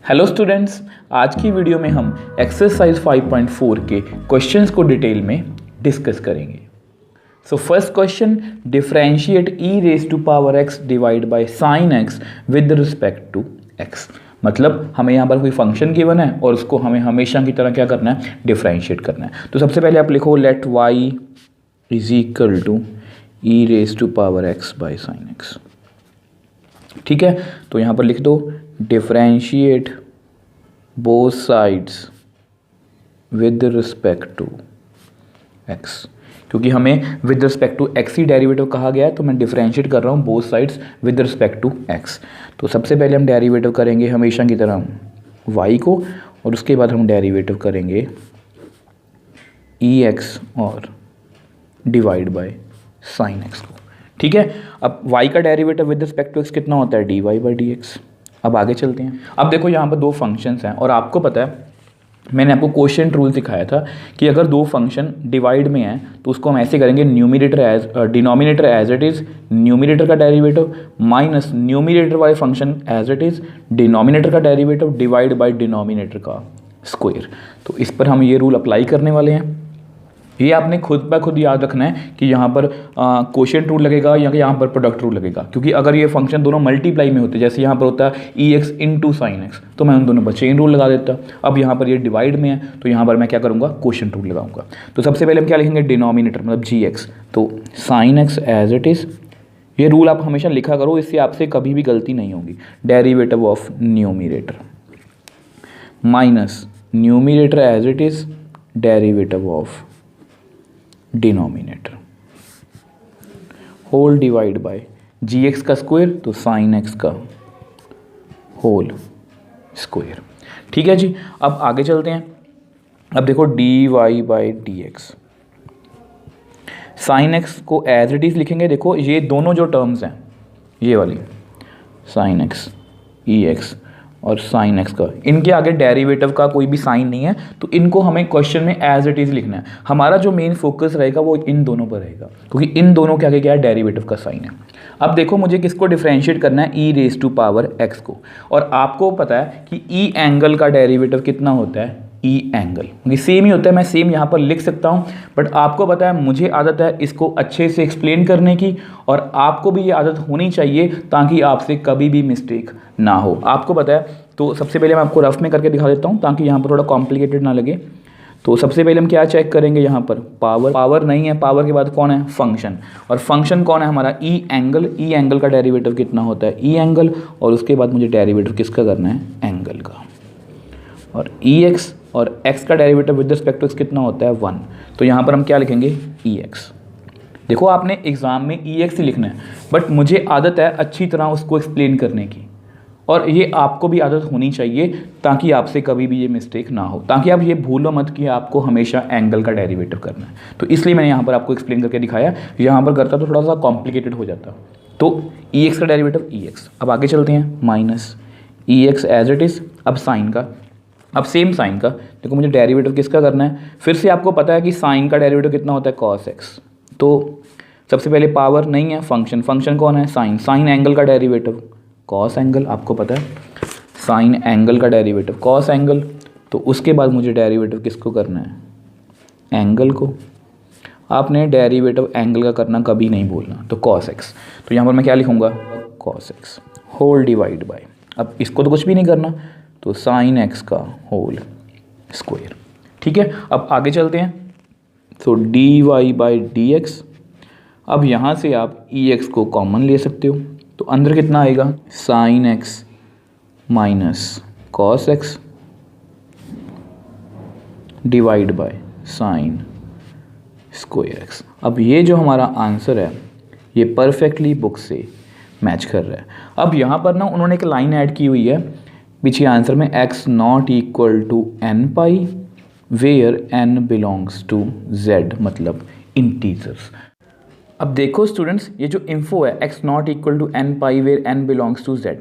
Hello students, आज की video में हम एक्सरसाइज 5.4 के क्वेश्चंस को डिटेल में डिस्कस करेंगे। So first question, differentiate e raise to power x divide by sine x with respect to x. मतलब हमें यहाँ पर कोई फंक्शन गिवन है और उसको हमें हमेशा की तरह क्या करना है, डिफरेंशिएट करना है। तो सबसे पहले आप लिखो let y is equal to e raise to power x by sine x. ठीक है, तो यहाँ पर लिख दो differentiate both sides with respect to x. क्योंकि हमें विद रिस्पेक्ट टू एक्स ही डेरिवेटिव कहा गया है, तो मैं डिफरेंशिएट कर रहा हूँ both sides with respect to x. तो सबसे पहले हम डेरिवेटिव करेंगे हमेशा की तरह वाई को, और उसके बाद हम डेरिवेटिव करेंगे ई एक्स और डिवाइड बाय साइन एक्स को। ठीक है, अब y का derivative with respect to x कितना होता है, dy बाई डी एक्स। अब आगे चलते हैं। अब देखो यहाँ पर दो फंक्शंस हैं और आपको पता है मैंने आपको क्वोशिएंट रूल सिखाया था कि अगर दो फंक्शन डिवाइड में हैं तो उसको हम ऐसे करेंगे numerator as denominator as it is numerator का डेरिवेटिव माइनस न्यूमरेटर वाले function as it is denominator का डेरिवेटिव डिवाइड बाय डिनोमिनेटर का स्क्वायर। तो इस पर हम ये रूल अप्लाई करने वाले हैं। ये आपने खुद ब खुद याद रखना है कि यहाँ पर क्वोशिएंट रूल लगेगा या यहाँ पर प्रोडक्ट रूल लगेगा। क्योंकि अगर ये फंक्शन दोनों मल्टीप्लाई में होते, जैसे यहाँ पर होता है e x into sine x, तो मैं उन दोनों पर चेन रूल लगा देता। अब यहाँ पर ये डिवाइड में है तो यहाँ पर मैं क्या करूँगा, क्वोशिएंट रूल लगाऊंगा। तो सबसे पहले हम क्या लिखेंगे, डिनोमिनेटर मतलब जी एक्स, तो sine x as it is. ये रूल आप हमेशा लिखा करो, इससे आपसे कभी भी गलती नहीं होगी। Derivative of numerator minus numerator as it is derivative of denominator whole divide by g x का स्क्वायर, तो साइन एक्स का होल स्क्वायर। ठीक है जी, अब आगे चलते हैं। अब देखो d y by d x, sine x को एज इट इज लिखेंगे। देखो ये दोनों जो टर्म्स हैं, ये वाली साइन एक्स ई एक्स और साइन एक्स का, इनके आगे डेरिवेटिव का कोई भी साइन नहीं है, तो इनको हमें क्वेश्चन में एज इट इज़ लिखना है। हमारा जो मेन फोकस रहेगा वो इन दोनों पर रहेगा, क्योंकि इन दोनों के आगे क्या है, डेरिवेटिव का साइन है। अब देखो मुझे किसको डिफरेंशिएट करना है, e raise to power x को। और आपको पता है कि ई एंगल का डेरिवेटिव कितना होता है, ई एंगल, ये सेम ही होता है। मैं सेम यहाँ पर लिख सकता हूँ, बट आपको पता है मुझे आदत है इसको अच्छे से एक्सप्लेन करने की, और आपको भी ये आदत होनी चाहिए ताकि आपसे कभी भी मिस्टेक ना हो। आपको पता है, तो सबसे पहले मैं आपको रफ में करके दिखा देता हूँ ताकि यहाँ पर थोड़ा कॉम्प्लिकेटेड ना लगे। तो सबसे पहले हम क्या चेक करेंगे, यहाँ पर पावर नहीं है, पावर के बाद कौन है, फंक्शन। और फंक्शन कौन है हमारा, ई एंगल। ई एंगल का डेरिवेटिव कितना होता है, ई एंगल, और उसके बाद मुझे डेरिवेटिव किसका करना है, एंगल का। और ई एक्स और एक्स का derivative with respect to x कितना होता है, 1। तो यहाँ पर हम क्या लिखेंगे, ई एक्स। देखो आपने एग्जाम में ई एक्स ही लिखना है, बट मुझे आदत है अच्छी तरह उसको एक्सप्लेन करने की, और ये आपको भी आदत होनी चाहिए ताकि आपसे कभी भी ये मिस्टेक ना हो, ताकि आप ये भूलो मत कि आपको हमेशा एंगल का डेरिवेटिव करना है। तो इसलिए मैंने यहाँ पर आपको एक्सप्लेन करके दिखाया, यहाँ पर करता तो थोड़ा सा कॉम्प्लिकेटेड हो जाता। तो ई एक्स का डेरिवेटिव ई एक्स। अब आगे चलते हैं, minus e x as it is. अब साइन का, अब सेम साइन का, देखो मुझे डेरिवेटिव किसका करना है, फिर से आपको पता है कि साइन का डेरिवेटिव कितना होता है, कॉस एक्स। तो सबसे पहले पावर नहीं है, फंक्शन। फंक्शन कौन है, साइन। साइन एंगल का डेरिवेटिव कॉस एंगल, आपको पता है साइन एंगल का डेरिवेटिव कॉस एंगल। तो उसके बाद मुझे डेरिवेटिव किसको करना है, एंगल को। आपने डेरिवेटिव एंगल का करना कभी नहीं भूलना, तो कॉस एक्स। तो यहाँ पर मैं क्या लिखूँगा, cos x whole divide by, अब इसको तो कुछ भी नहीं करना, तो साइन एक्स का होल स्क्वायर। ठीक है, अब आगे चलते हैं। तो d y by d x. अब यहाँ से आप ई एक्स को कॉमन ले सकते हो, तो अंदर कितना आएगा, sine x minus cos x divide by sine square x. अब ये जो हमारा आंसर है ये परफेक्टली बुक से मैच कर रहा है। अब यहाँ पर ना उन्होंने एक लाइन ऐड की हुई है पीछे आंसर में, x not equal to n pi where n belongs to z, मतलब इंटीजर्स। अब देखो स्टूडेंट्स, ये जो इन्फो है x not equal to n pi where n belongs to z,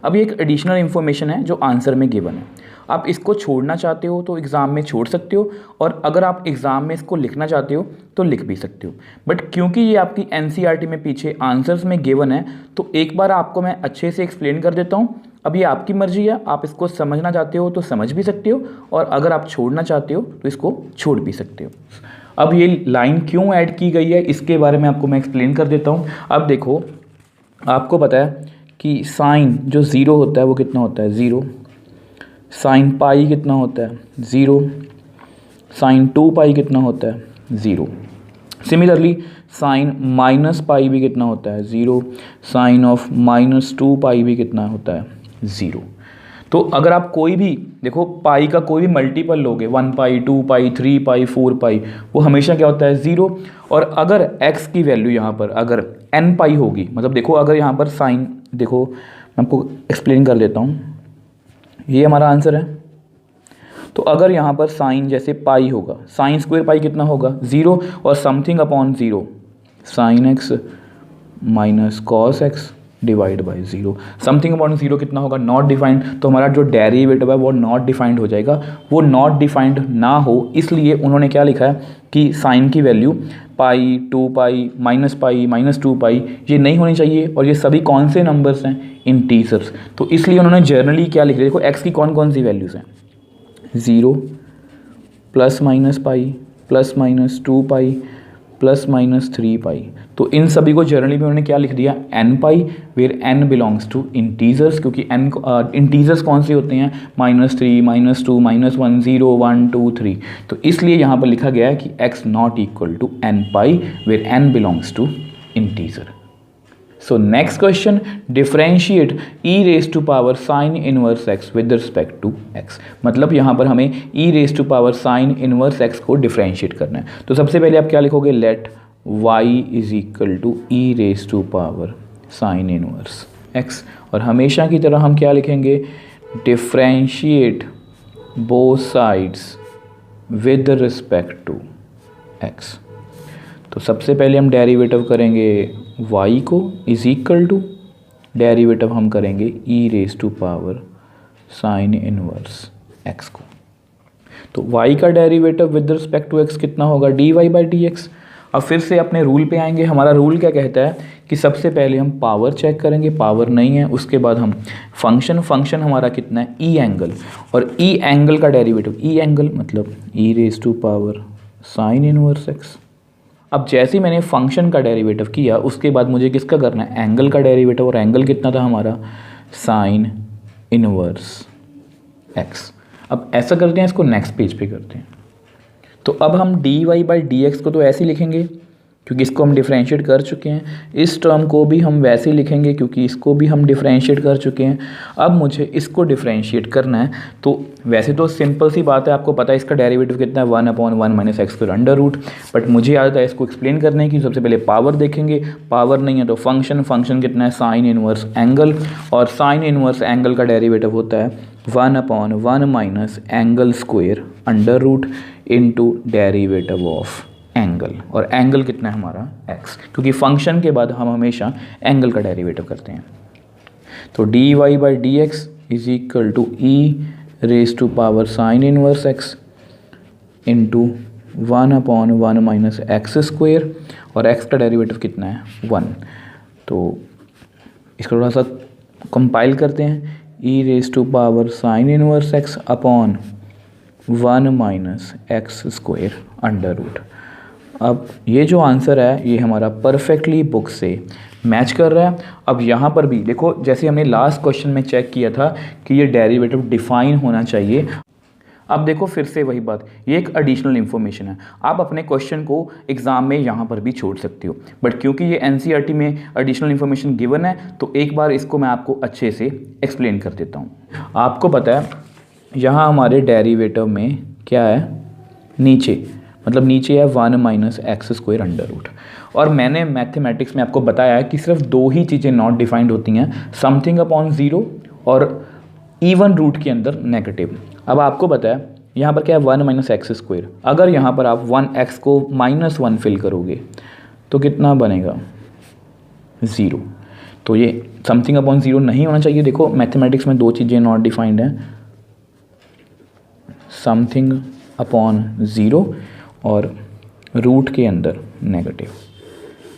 अब ये एक एडिशनल इन्फॉर्मेशन है जो आंसर में गिवन है। आप इसको छोड़ना चाहते हो तो एग्ज़ाम में छोड़ सकते हो, और अगर आप एग्ज़ाम में इसको लिखना चाहते हो तो लिख भी सकते हो। बट क्योंकि ये आपकी एनसीईआरटी में पीछे आंसर्स में गिवन है, तो एक बार आपको मैं अच्छे से एक्सप्लेन कर देता हूँ, अब ये आपकी मर्जी है, आप इसको समझना चाहते हो तो समझ भी सकते हो, और अगर आप छोड़ना चाहते हो तो इसको छोड़ भी सकते हो। अब ये लाइन क्यों ऐड की गई है इसके बारे में आपको मैं एक्सप्लेन कर देता हूँ। अब देखो, आपको पता है कि साइन जो ज़ीरो होता है वो कितना होता है, ज़ीरो। साइन पाई कितना होता है, ज़ीरो। साइन 2 पाई कितना होता है, zero. Similarly sign minus pi भी कितना होता है, ज़ीरो। साइन ऑफ -2 पाई भी कितना होता है, ज़ीरो। तो अगर आप कोई भी देखो पाई का कोई भी मल्टीपल लोगे, 1 पाई, 2 पाई, 3 पाई, 4 पाई, वो हमेशा क्या होता है, ज़ीरो। और अगर x की वैल्यू यहाँ पर अगर n पाई होगी, मतलब देखो अगर यहाँ पर साइन, देखो मैं आपको एक्सप्लेन कर देता हूँ, ये हमारा आंसर है। तो अगर यहाँ पर साइन जैसे पाई होगा, साइन स्क्वायर पाई कितना होगा, ज़ीरो, और something upon zero, sine x minus cos x divide by zero. Something upon zero कितना होगा, नॉट डिफाइंड। तो हमारा जो डेरिवेटिव है वो नॉट डिफाइंड हो जाएगा। वो नॉट डिफाइंड ना हो इसलिए उन्होंने क्या लिखा है कि साइन की वैल्यू पाई, 2 पाई, -पाई, -2 पाई ये नहीं होनी चाहिए, और ये सभी कौन से नंबर्स हैं, इंटीजर्स। तो इसलिए उन्होंने जर्नली क्या लिख दिया, देखो एक्स की कौन कौन सी वैल्यूज़ हैं, 0, +- पाई, +-2 पाई, +-3 पाई। तो इन सभी को जर्नली में उन्होंने क्या लिख दिया, n pi, where n belongs to integers, क्योंकि n इंटीजर्स कौन से होते हैं, -3, -2, -1, 0, 1, 2, 3। तो इसलिए यहाँ पर लिखा गया है कि x not equal to n pi, where n belongs to integer. So next question, differentiate e raised to power sin inverse x with respect to x। मतलब यहाँ पर हमें e raised to power sin inverse x को differentiate करना है। तो सबसे पहले आप क्या लिखोगे, let y is equal to e raised to power sin inverse x, और हमेशा की तरह हम क्या लिखेंगे, differentiate both sides with respect to x। तो सबसे पहले हम डेरिवेटिव करेंगे y को इज इक्वल टू, डेरिवेटिव हम करेंगे e raise to power sine inverse x को। तो y का derivative with respect to x कितना होगा, dy बाई डी एक्स। अब फिर से अपने रूल पे आएंगे। हमारा रूल क्या कहता है कि सबसे पहले हम पावर चेक करेंगे, पावर नहीं है, उसके बाद हम फंक्शन हमारा कितना है, ई एंगल, और ई एंगल का डेरिवेटिव, ई एंगल मतलब e raise to power sine inverse x। अब जैसे ही मैंने फंक्शन का डेरिवेटिव किया उसके बाद मुझे किसका करना है, एंगल का डेरिवेटिव, और एंगल कितना था हमारा, साइन इनवर्स x। अब ऐसा करते हैं, इसको नेक्स्ट पेज पे करते हैं। तो अब हम dy बाई डी एक्स को तो ऐसे ही लिखेंगे क्योंकि इसको हम डिफ्रेंशिएट कर चुके हैं। इस टर्म को भी हम वैसे ही लिखेंगे क्योंकि इसको भी हम डिफ्रेंशिएट कर चुके हैं। अब मुझे इसको डिफ्रेंशिएट करना है, तो वैसे तो सिंपल सी बात है, आपको पता है इसका डेरिवेटिव कितना है, 1/1 - x²√। बट मुझे आदत है इसको एक्सप्लेन करने की। सबसे पहले पावर देखेंगे, पावर नहीं है तो फंक्शन कितना है, साइन इनवर्स एंगल, और साइन इनवर्स एंगल का डेरिवेटिव होता है 1/1 - एंगल² इंटू डेरिवेटिव ऑफ एंगल, और एंगल कितना है हमारा x, क्योंकि फंक्शन के बाद हम हमेशा एंगल का डेरिवेटिव करते हैं। तो dy by d x is equal to e raise to power sine inverse x into 1/1 - x², और x का डेरिवेटिव कितना है, 1। तो इसको थोड़ा सा कंपाइल करते हैं, e raise to power sine inverse x upon 1 - x²√। अब ये जो आंसर है ये हमारा परफेक्टली बुक से मैच कर रहा है। अब यहाँ पर भी देखो, जैसे हमने लास्ट क्वेश्चन में चेक किया था कि ये डेरिवेटिव डिफाइन होना चाहिए। अब देखो फिर से वही बात, ये एक एडिशनल इन्फॉर्मेशन है, आप अपने क्वेश्चन को एग्ज़ाम में यहाँ पर भी छोड़ सकते हो, बट क्योंकि ये एनसीईआरटी में एडिशनल इन्फॉर्मेशन गिवन है तो एक बार इसको मैं आपको अच्छे से एक्सप्लेन कर देता हूँ। आपको पता है यहाँ हमारे डेरिवेटिव में क्या है, नीचे मतलब नीचे है 1 - x²√। और मैंने मैथमेटिक्स में आपको बताया है कि सिर्फ दो ही चीज़ें नॉट डिफाइंड होती हैं, समथिंग अपॉन ज़ीरो और इवन रूट के अंदर नेगेटिव। अब आपको पता है यहाँ पर क्या है, 1 - x²। अगर यहाँ पर आप 1x को -1 फिल करोगे तो कितना बनेगा, 0। तो ये समथिंग अपॉन ज़ीरो नहीं होना चाहिए। देखो मैथमेटिक्स में दो चीज़ें नॉट डिफाइंड हैं, समथिंग अपॉन ज़ीरो और रूट के अंदर नेगेटिव।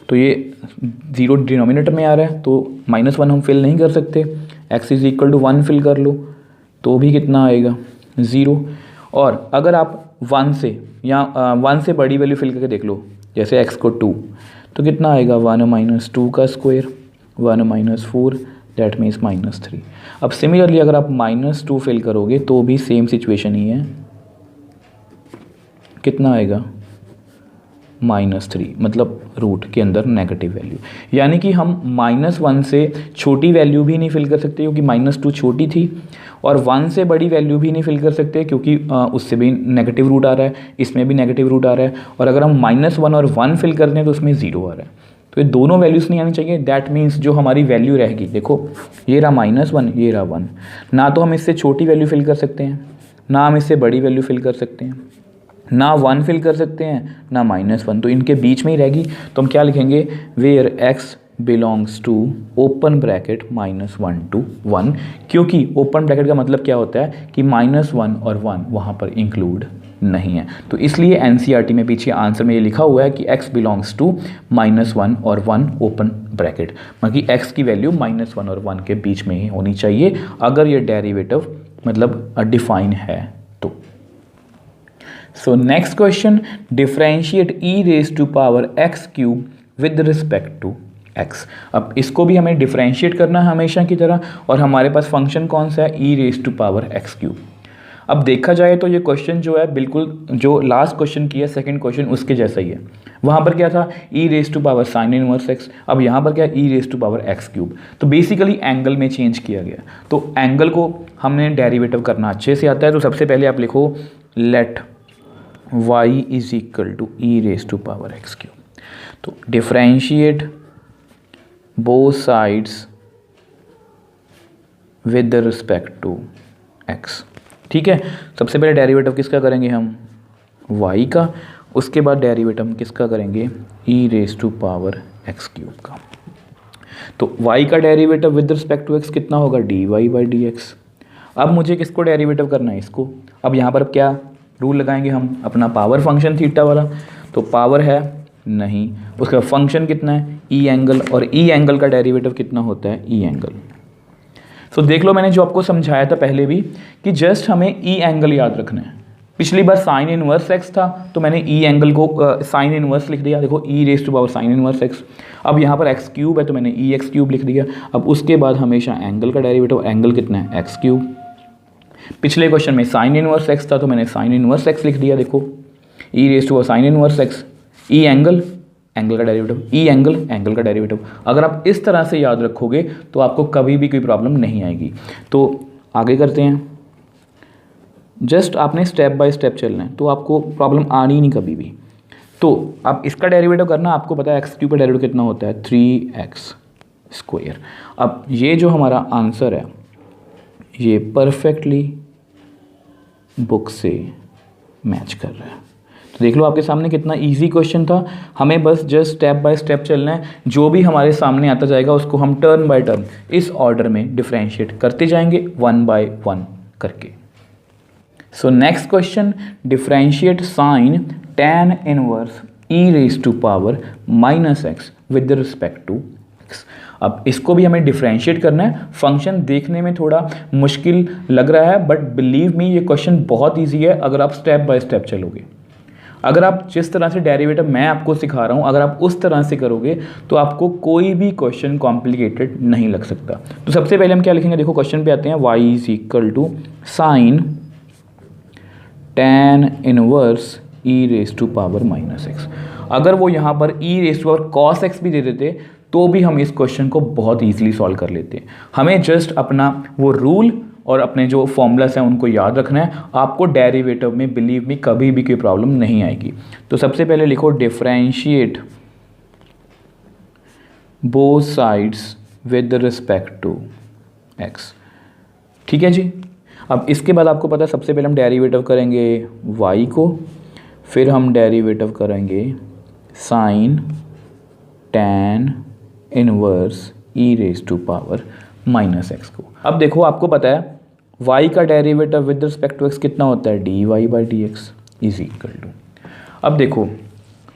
तो ये 0 डिनोमिनेटर में आ रहा है तो -1 हम फिल नहीं कर सकते, x is equal to 1 fill कर लो तो भी कितना आएगा 0। और अगर आप 1 से या 1 से बड़ी वैल्यू फिल करके देख लो, जैसे x को 2, तो कितना आएगा 1 माइनस 2 का स्क्वायर 1 माइनस 4 दैट मीन्स -3। अब सिमिलरली अगर आप -2 फिल करोगे तो भी सेम सिचुएशन ही है, कितना आएगा -3, मतलब रूट के अंदर नेगेटिव वैल्यू। यानी कि हम -1 से छोटी वैल्यू भी नहीं फिल कर सकते क्योंकि -2 छोटी थी, और 1 से बड़ी वैल्यू भी नहीं फिल कर सकते क्योंकि उससे भी नेगेटिव रूट आ रहा है, इसमें भी नेगेटिव रूट आ रहा है। और अगर हम -1 और 1 फिल कर दें तो उसमें 0 आ रहा है, तो ये दोनों वैल्यूज़ नहीं आनी चाहिए। दैट मीन्स जो हमारी वैल्यू रहेगी, देखो ये रहा -1, ये रहा 1, ना तो हम इससे छोटी वैल्यू फिल कर सकते हैं, ना हम इससे बड़ी वैल्यू फिल कर सकते हैं, ना 1 फिल कर सकते हैं, ना -1, तो इनके बीच में ही रहेगी। तो हम क्या लिखेंगे, where x belongs to open bracket -1 to 1, क्योंकि ओपन ब्रैकेट का मतलब क्या होता है कि -1 और 1 वहाँ पर इंक्लूड नहीं है। तो इसलिए एनसीईआरटी में पीछे आंसर में ये लिखा हुआ है कि x बिलोंग्स टू -1 और 1 ओपन ब्रैकेट, बाकी x की वैल्यू -1 और 1 के बीच में ही होनी चाहिए अगर ये डेरिवेटिव मतलब डिफाइन है तो। So next question, differentiate e raised to power x cube with respect to x। अब इसको भी हमें डिफरेंशिएट करना है हमेशा की तरह, और हमारे पास फंक्शन कौन सा है, e raised to power x cube। अब देखा जाए तो ये क्वेश्चन जो है बिल्कुल जो लास्ट क्वेश्चन किया सेकंड क्वेश्चन उसके जैसा ही है। वहाँ पर क्या था, e raised to power sin inverse x, अब यहाँ पर क्या e raised to power x cube. तो बेसिकली एंगल में चेंज किया गया, तो एंगल को हमने डेरिवेटिव करना अच्छे से आता है। तो सबसे पहले आप लिखो let y is equal to e raise to power x cube. तो differentiate both sides with respect to x। ठीक है, सबसे पहले डेरिवेटिव किसका करेंगे हम, y का, उसके बाद डेरिवेटिव हम किसका करेंगे, e raise to power x cube का। तो y का derivative with respect to x कितना होगा, dy बाई डी एक्स। अब मुझे किसको डेरिवेटिव करना है, इसको। अब यहाँ पर क्या रूल लगाएंगे हम, अपना पावर फंक्शन थीटा वाला। तो पावर है नहीं, उसका फंक्शन कितना है, ई एंगल, और ई एंगल का डेरिवेटिव कितना होता है, ई एंगल। सो देख लो मैंने जो आपको समझाया था पहले भी कि जस्ट हमें ई एंगल याद रखना है। पिछली बार साइन इनवर्स एक्स था तो मैंने ई एंगल को साइन इनवर्स लिख दिया, देखो e raise to power sine inverse x. अब यहाँ पर एक्स क्यूब है तो मैंने ई एक्स क्यूब लिख दिया। अब उसके बाद हमेशा एंगल का डेरिवेटिव, एंगल कितना है, एक्स क्यूब। पिछले क्वेश्चन में साइन इनवर्स एक्स था तो मैंने साइन इनवर्स एक्स लिख दिया, देखो e raise to sine inverse x, e angle, angle का डेरिवेटिव, ई एंगल, एंगल का डेरिवेटिव। अगर आप इस तरह से याद रखोगे तो आपको कभी भी कोई प्रॉब्लम नहीं आएगी। तो आगे करते हैं, जस्ट आपने स्टेप बाय स्टेप चलना है तो आपको प्रॉब्लम आनी नहीं कभी भी। तो आप इसका डेरिवेटिव करना, आपको पता है एक्स क्यूब का डेरिवेटिव कितना होता है, 3x स्क्वायर। अब ये जो हमारा आंसर है ये परफेक्टली बुक से मैच कर रहा है। तो देख लो आपके सामने कितना इजी क्वेश्चन था, हमें बस जस्ट स्टेप बाय स्टेप चलना है। जो भी हमारे सामने आता जाएगा उसको हम टर्न बाय टर्न इस ऑर्डर में डिफरेंशिएट करते जाएंगे 1 by 1 करके। So next question, differentiate sine tan inverse e raise to power -x with respect to x। अब इसको भी हमें डिफरेंशिएट करना है। फंक्शन देखने में थोड़ा मुश्किल लग रहा है बट बिलीव मी ये क्वेश्चन बहुत इजी है अगर आप स्टेप बाय स्टेप चलोगे। अगर आप जिस तरह से डेरिवेटिव मैं आपको सिखा रहा हूँ अगर आप उस तरह से करोगे तो आपको कोई भी क्वेश्चन कॉम्प्लिकेटेड नहीं लग सकता। तो सबसे पहले हम क्या लिखेंगे, देखो क्वेश्चन पे आते हैं, y is equal to sine tan inverse e raise to power -x। अगर वो यहाँ पर e raise to power cos x भी दे देते तो भी हम इस क्वेश्चन को बहुत ईजिली सॉल्व कर लेते हैं। हमें जस्ट अपना वो रूल और अपने जो फॉर्मूलास हैं उनको याद रखना है। आपको डेरिवेटिव में बिलीव मी कभी भी कोई प्रॉब्लम नहीं आएगी। तो सबसे पहले लिखो differentiate both sides with respect to x। ठीक है जी। अब इसके बाद आपको पता है सबसे पहले हम डेरिवेटिव करेंगे y को, फिर हम डेरिवेटिव करेंगे sine tan inverse e raise to power -x को। अब देखो आपको पता है y का derivative with respect to x कितना होता है, dy by d x is equal to. अब देखो,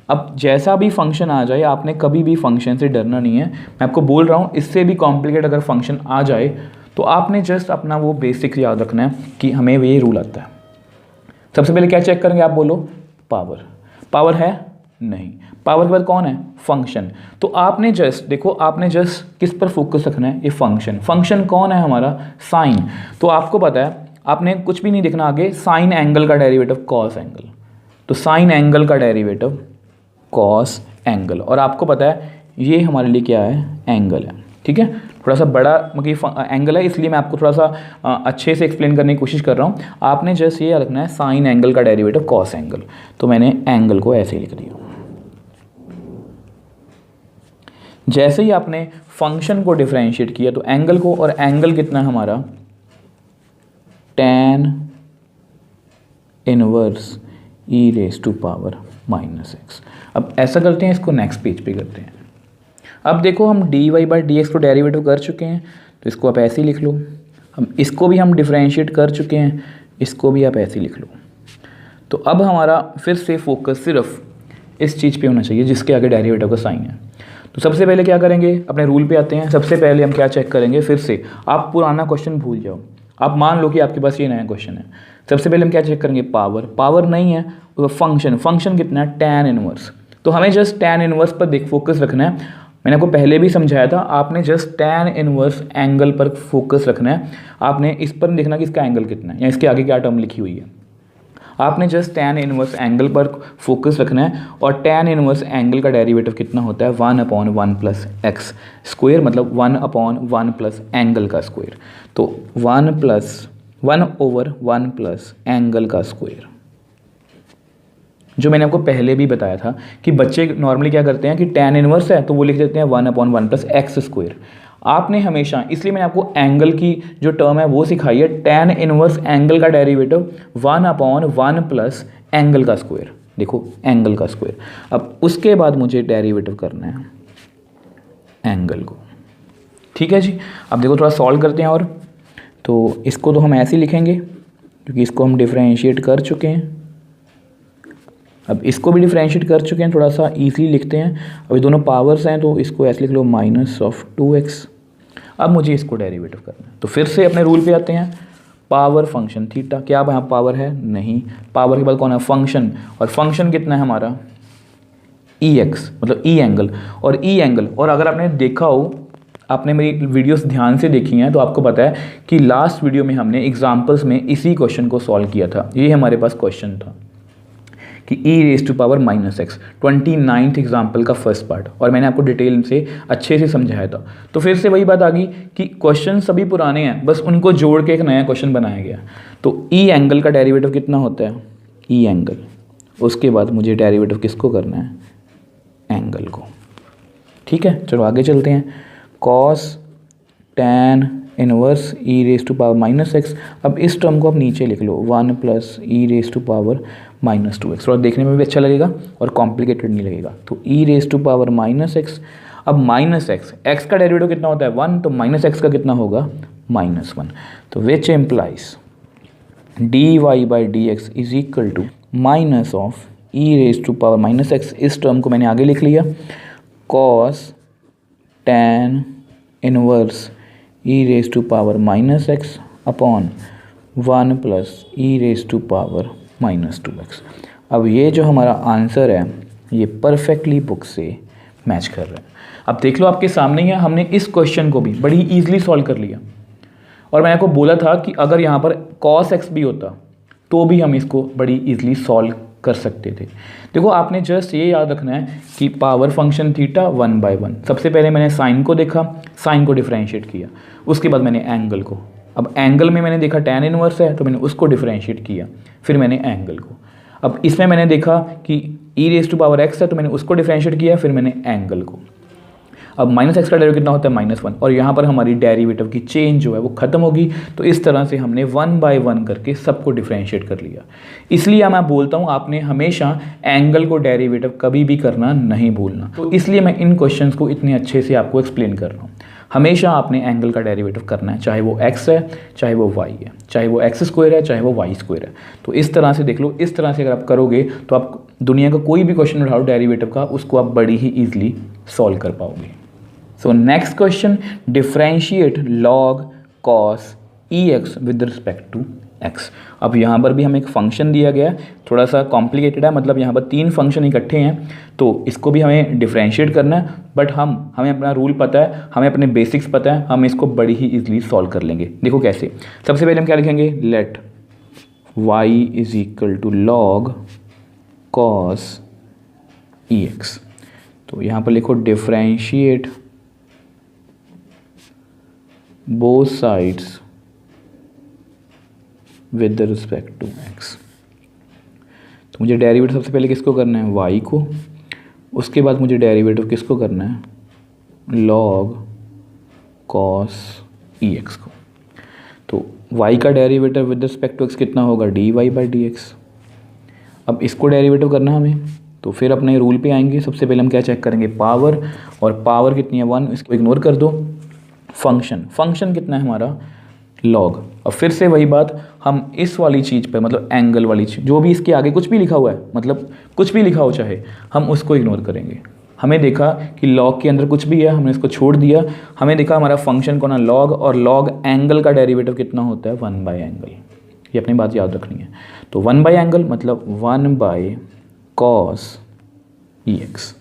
अब जैसा भी फंक्शन आ जाए आपने कभी भी फंक्शन से डरना नहीं है। मैं आपको बोल रहा हूँ इससे भी कॉम्प्लिकेट अगर फंक्शन आ जाए तो आपने जस्ट अपना वो बेसिक याद रखना है कि हमें ये रूल आता है। सबसे पहले क्या चेक करेंगे, आप बोलो पावर। पावर है नहीं, पावर के बाद कौन है, फंक्शन। तो आपने जस्ट देखो, आपने जस्ट किस पर फोकस रखना है, ये फंक्शन। फंक्शन कौन है हमारा, साइन। तो आपको पता है आपने कुछ भी नहीं देखना आगे, साइन एंगल का डेरिवेटिव कॉस एंगल। तो साइन एंगल का डेरिवेटिव कॉस एंगल, और आपको पता है ये हमारे लिए क्या है, एंगल है। ठीक है, थोड़ा सा बड़ा मतलब एंगल है, इसलिए मैं आपको थोड़ा सा अच्छे से एक्सप्लेन करने की कोशिश कर रहा हूँ। आपने जस्ट ये रखना है साइन एंगल का डेरिवेटिव कॉस एंगल। तो मैंने एंगल को ऐसे ही लिख दिया। जैसे ही आपने फंक्शन को डिफरेंशिएट किया तो एंगल को, और एंगल कितना है हमारा, tan inverse e raise to power -x। अब ऐसा करते हैं, इसको नेक्स्ट पेज पे करते हैं। अब देखो हम dy/dx को डेरिवेटिव कर चुके हैं, तो इसको आप ऐसे ही लिख लो। हम इसको भी हम डिफरेंशिएट कर चुके हैं, इसको भी आप ऐसे ही लिख लो। तो अब हमारा फिर से फोकस सिर्फ इस चीज़ पे होना चाहिए जिसके आगे डेरिवेटिव का साइन है। तो सबसे पहले क्या करेंगे, अपने रूल पे आते हैं। सबसे पहले हम क्या चेक करेंगे, फिर से आप पुराना क्वेश्चन भूल जाओ। आप मान लो कि आपके पास ये नया क्वेश्चन है। सबसे पहले हम क्या चेक करेंगे, पावर। पावर नहीं है तो फंक्शन। फंक्शन कितना है, tan इनवर्स। तो हमें जस्ट tan इनवर्स पर फोकस रखना है। मैंने आपको पहले भी समझाया था, आपने जस्ट tan इनवर्स एंगल पर फोकस रखना है। आपने इस पर देखना कि इसका एंगल कितना है या इसके आगे क्या टर्म लिखी हुई है। आपने जस्ट tan इनवर्स एंगल पर फोकस रखना है, और tan इनवर्स एंगल का डेरिवेटिव कितना होता है, 1/1 प्लस एक्स स्क्वायर, मतलब 1/1 प्लस एंगल का स्क्वायर। तो 1/1 प्लस एंगल का स्क्वायर, जो मैंने आपको पहले भी बताया था कि बच्चे नॉर्मली क्या करते हैं कि tan इनवर्स है तो वो लिख देते हैं 1/1 प्लस एक्स स्क्वायर। आपने हमेशा, इसलिए मैंने आपको एंगल की जो टर्म है वो सिखाई है, tan इनवर्स एंगल का डेरिवेटिव 1/1 प्लस एंगल का स्क्वायर। देखो एंगल का स्क्वायर। अब उसके बाद मुझे डेरिवेटिव करना है एंगल को। ठीक है जी, अब देखो थोड़ा सॉल्व करते हैं। और तो इसको तो हम ऐसे ही लिखेंगे क्योंकि इसको हम डिफरेंशिएट कर चुके हैं। अब इसको भी डिफरेंशिएट कर चुके हैं, थोड़ा सा ईजिली लिखते हैं। अब ये दोनों पावर्स हैं तो इसको ऐसे लिख लो -2x। अब मुझे इसको डेरिवेटिव करना है, तो फिर से अपने रूल पे आते हैं। पावर फंक्शन थीटा, क्या यहाँ पावर है, नहीं। पावर के बाद कौन है, फंक्शन। और फंक्शन कितना है हमारा, ex, मतलब ई एंगल। और ई एंगल, और अगर आपने देखा हो, आपने मेरी वीडियोस ध्यान से देखी हैं तो आपको पता है कि लास्ट वीडियो में हमने एग्जाम्पल्स में इसी क्वेश्चन को सॉल्व किया था। ये हमारे पास क्वेश्चन था कि e⁻⁻x 29th एग्जाम्पल का फर्स्ट पार्ट, और मैंने आपको डिटेल से अच्छे से समझाया था। तो फिर से वही बात आ गई कि क्वेश्चन सभी पुराने हैं, बस उनको जोड़ के एक नया क्वेश्चन बनाया गया। तो ई एंगल का डेरिवेटिव कितना होता है, ई एंगल। उसके बाद मुझे डेरिवेटिव किसको करना है, एंगल को। ठीक है, चलो आगे चलते हैं। Cos tan inverse e⁻⁻x। अब इस टर्म को आप नीचे लिख लो, 1 प्लस e⁻⁻2x। थोड़ा देखने में भी अच्छा लगेगा और कॉम्प्लिकेटेड नहीं लगेगा। तो e⁻⁻x। अब -x, x का डेरिवेटिव कितना होता है, 1, तो -x का कितना होगा, -1। तो which implies dy/dx is equal to minus of e⁻⁻x। इस टर्म को मैंने आगे लिख लिया, cos tan inverse e⁻⁻x upon 1 plus e⁻⁻2x। अब ये जो हमारा आंसर है ये परफेक्टली बुक से मैच कर रहा है। अब देख लो आपके सामने ही है, हमने इस क्वेश्चन को भी बड़ी इजीली सॉल्व कर लिया। और मैंने आपको बोला था कि अगर यहाँ पर cos x भी होता तो भी हम इसको बड़ी इजीली सॉल्व कर सकते थे। देखो आपने जस्ट ये याद रखना है कि पावर फंक्शन थीटा 1/1। सबसे पहले मैंने साइन को देखा, साइन को डिफरेंशिएट किया, उसके बाद मैंने एंगल को। अब एंगल में मैंने देखा tan इनवर्स है तो मैंने उसको डिफरेंशिएट किया, फिर मैंने एंगल को। अब इसमें मैंने देखा कि e⁻⁻x है तो मैंने उसको डिफरेंशिएट किया, फिर मैंने एंगल को। अब -x का डेरिवेटिव कितना होता है, -1, और यहाँ पर हमारी डेरिवेटिव की चेंज जो है वो खत्म होगी। तो इस तरह से हमने 1/1 करके सबको डिफरेंशिएट कर लिया। इसलिए मैं बोलता हूँ आपने हमेशा एंगल को डेरिवेटिव कभी भी करना नहीं भूलना। तो इसलिए मैं इन क्वेश्चंस को इतने अच्छे से आपको एक्सप्लेन कर रहा हूँ। हमेशा आपने एंगल का डेरिवेटिव करना है, चाहे वो x है, चाहे वो y है, चाहे वो x² है, चाहे वो y² है। तो इस तरह से देख लो, इस तरह से अगर आप करोगे तो आप दुनिया का कोई भी क्वेश्चन उठाओ डेरिवेटिव का, उसको आप बड़ी ही ईजिली सॉल्व कर पाओगे। So next question, differentiate log cos e x with respect to x. अब यहाँ पर भी हमें एक फंक्शन दिया गया है, थोड़ा सा कॉम्प्लिकेटेड है, मतलब यहाँ पर 3 फंक्शन इकट्ठे हैं, तो इसको भी हमें डिफ्रेंशिएट करना है। बट हमें अपना रूल पता है, हमें अपने बेसिक्स पता है, हम इसको बड़ी ही ईजिली सॉल्व कर लेंगे। देखो कैसे। सबसे पहले हम क्या लिखेंगे, let y is equal to log cos e x. तो यहाँ पर लिखो differentiate both sides with the respect to x। तो मुझे डेरिवेटिव सबसे पहले किसको करना है, y को, उसके बाद मुझे डेरिवेटिव किसको करना है, log cos ई एक्स को। तो y का derivative with respect to x कितना होगा, dy बाई डी एक्स। अब इसको डेरिवेटिव करना है हमें, तो फिर अपने रूल पे आएंगे। सबसे पहले हम क्या चेक करेंगे, पावर, और पावर कितनी है 1, इसको इग्नोर कर दो। फंक्शन कितना है हमारा, लॉग। अब फिर से वही बात, हम इस वाली चीज़ पे, मतलब एंगल वाली चीज़, जो भी इसके आगे कुछ भी लिखा हुआ है, मतलब कुछ भी लिखा हो चाहे, हम उसको इग्नोर करेंगे। हमें देखा कि लॉग के अंदर कुछ भी है, हमने इसको छोड़ दिया। हमें देखा हमारा फंक्शन को ना लॉग, और लॉग एंगल का डेरिवेटिव कितना होता है, 1 बाई एंगल। ये अपनी बात याद रखनी है। तो 1 बाई एंगल मतलब 1 बाई कॉस ई एक्स।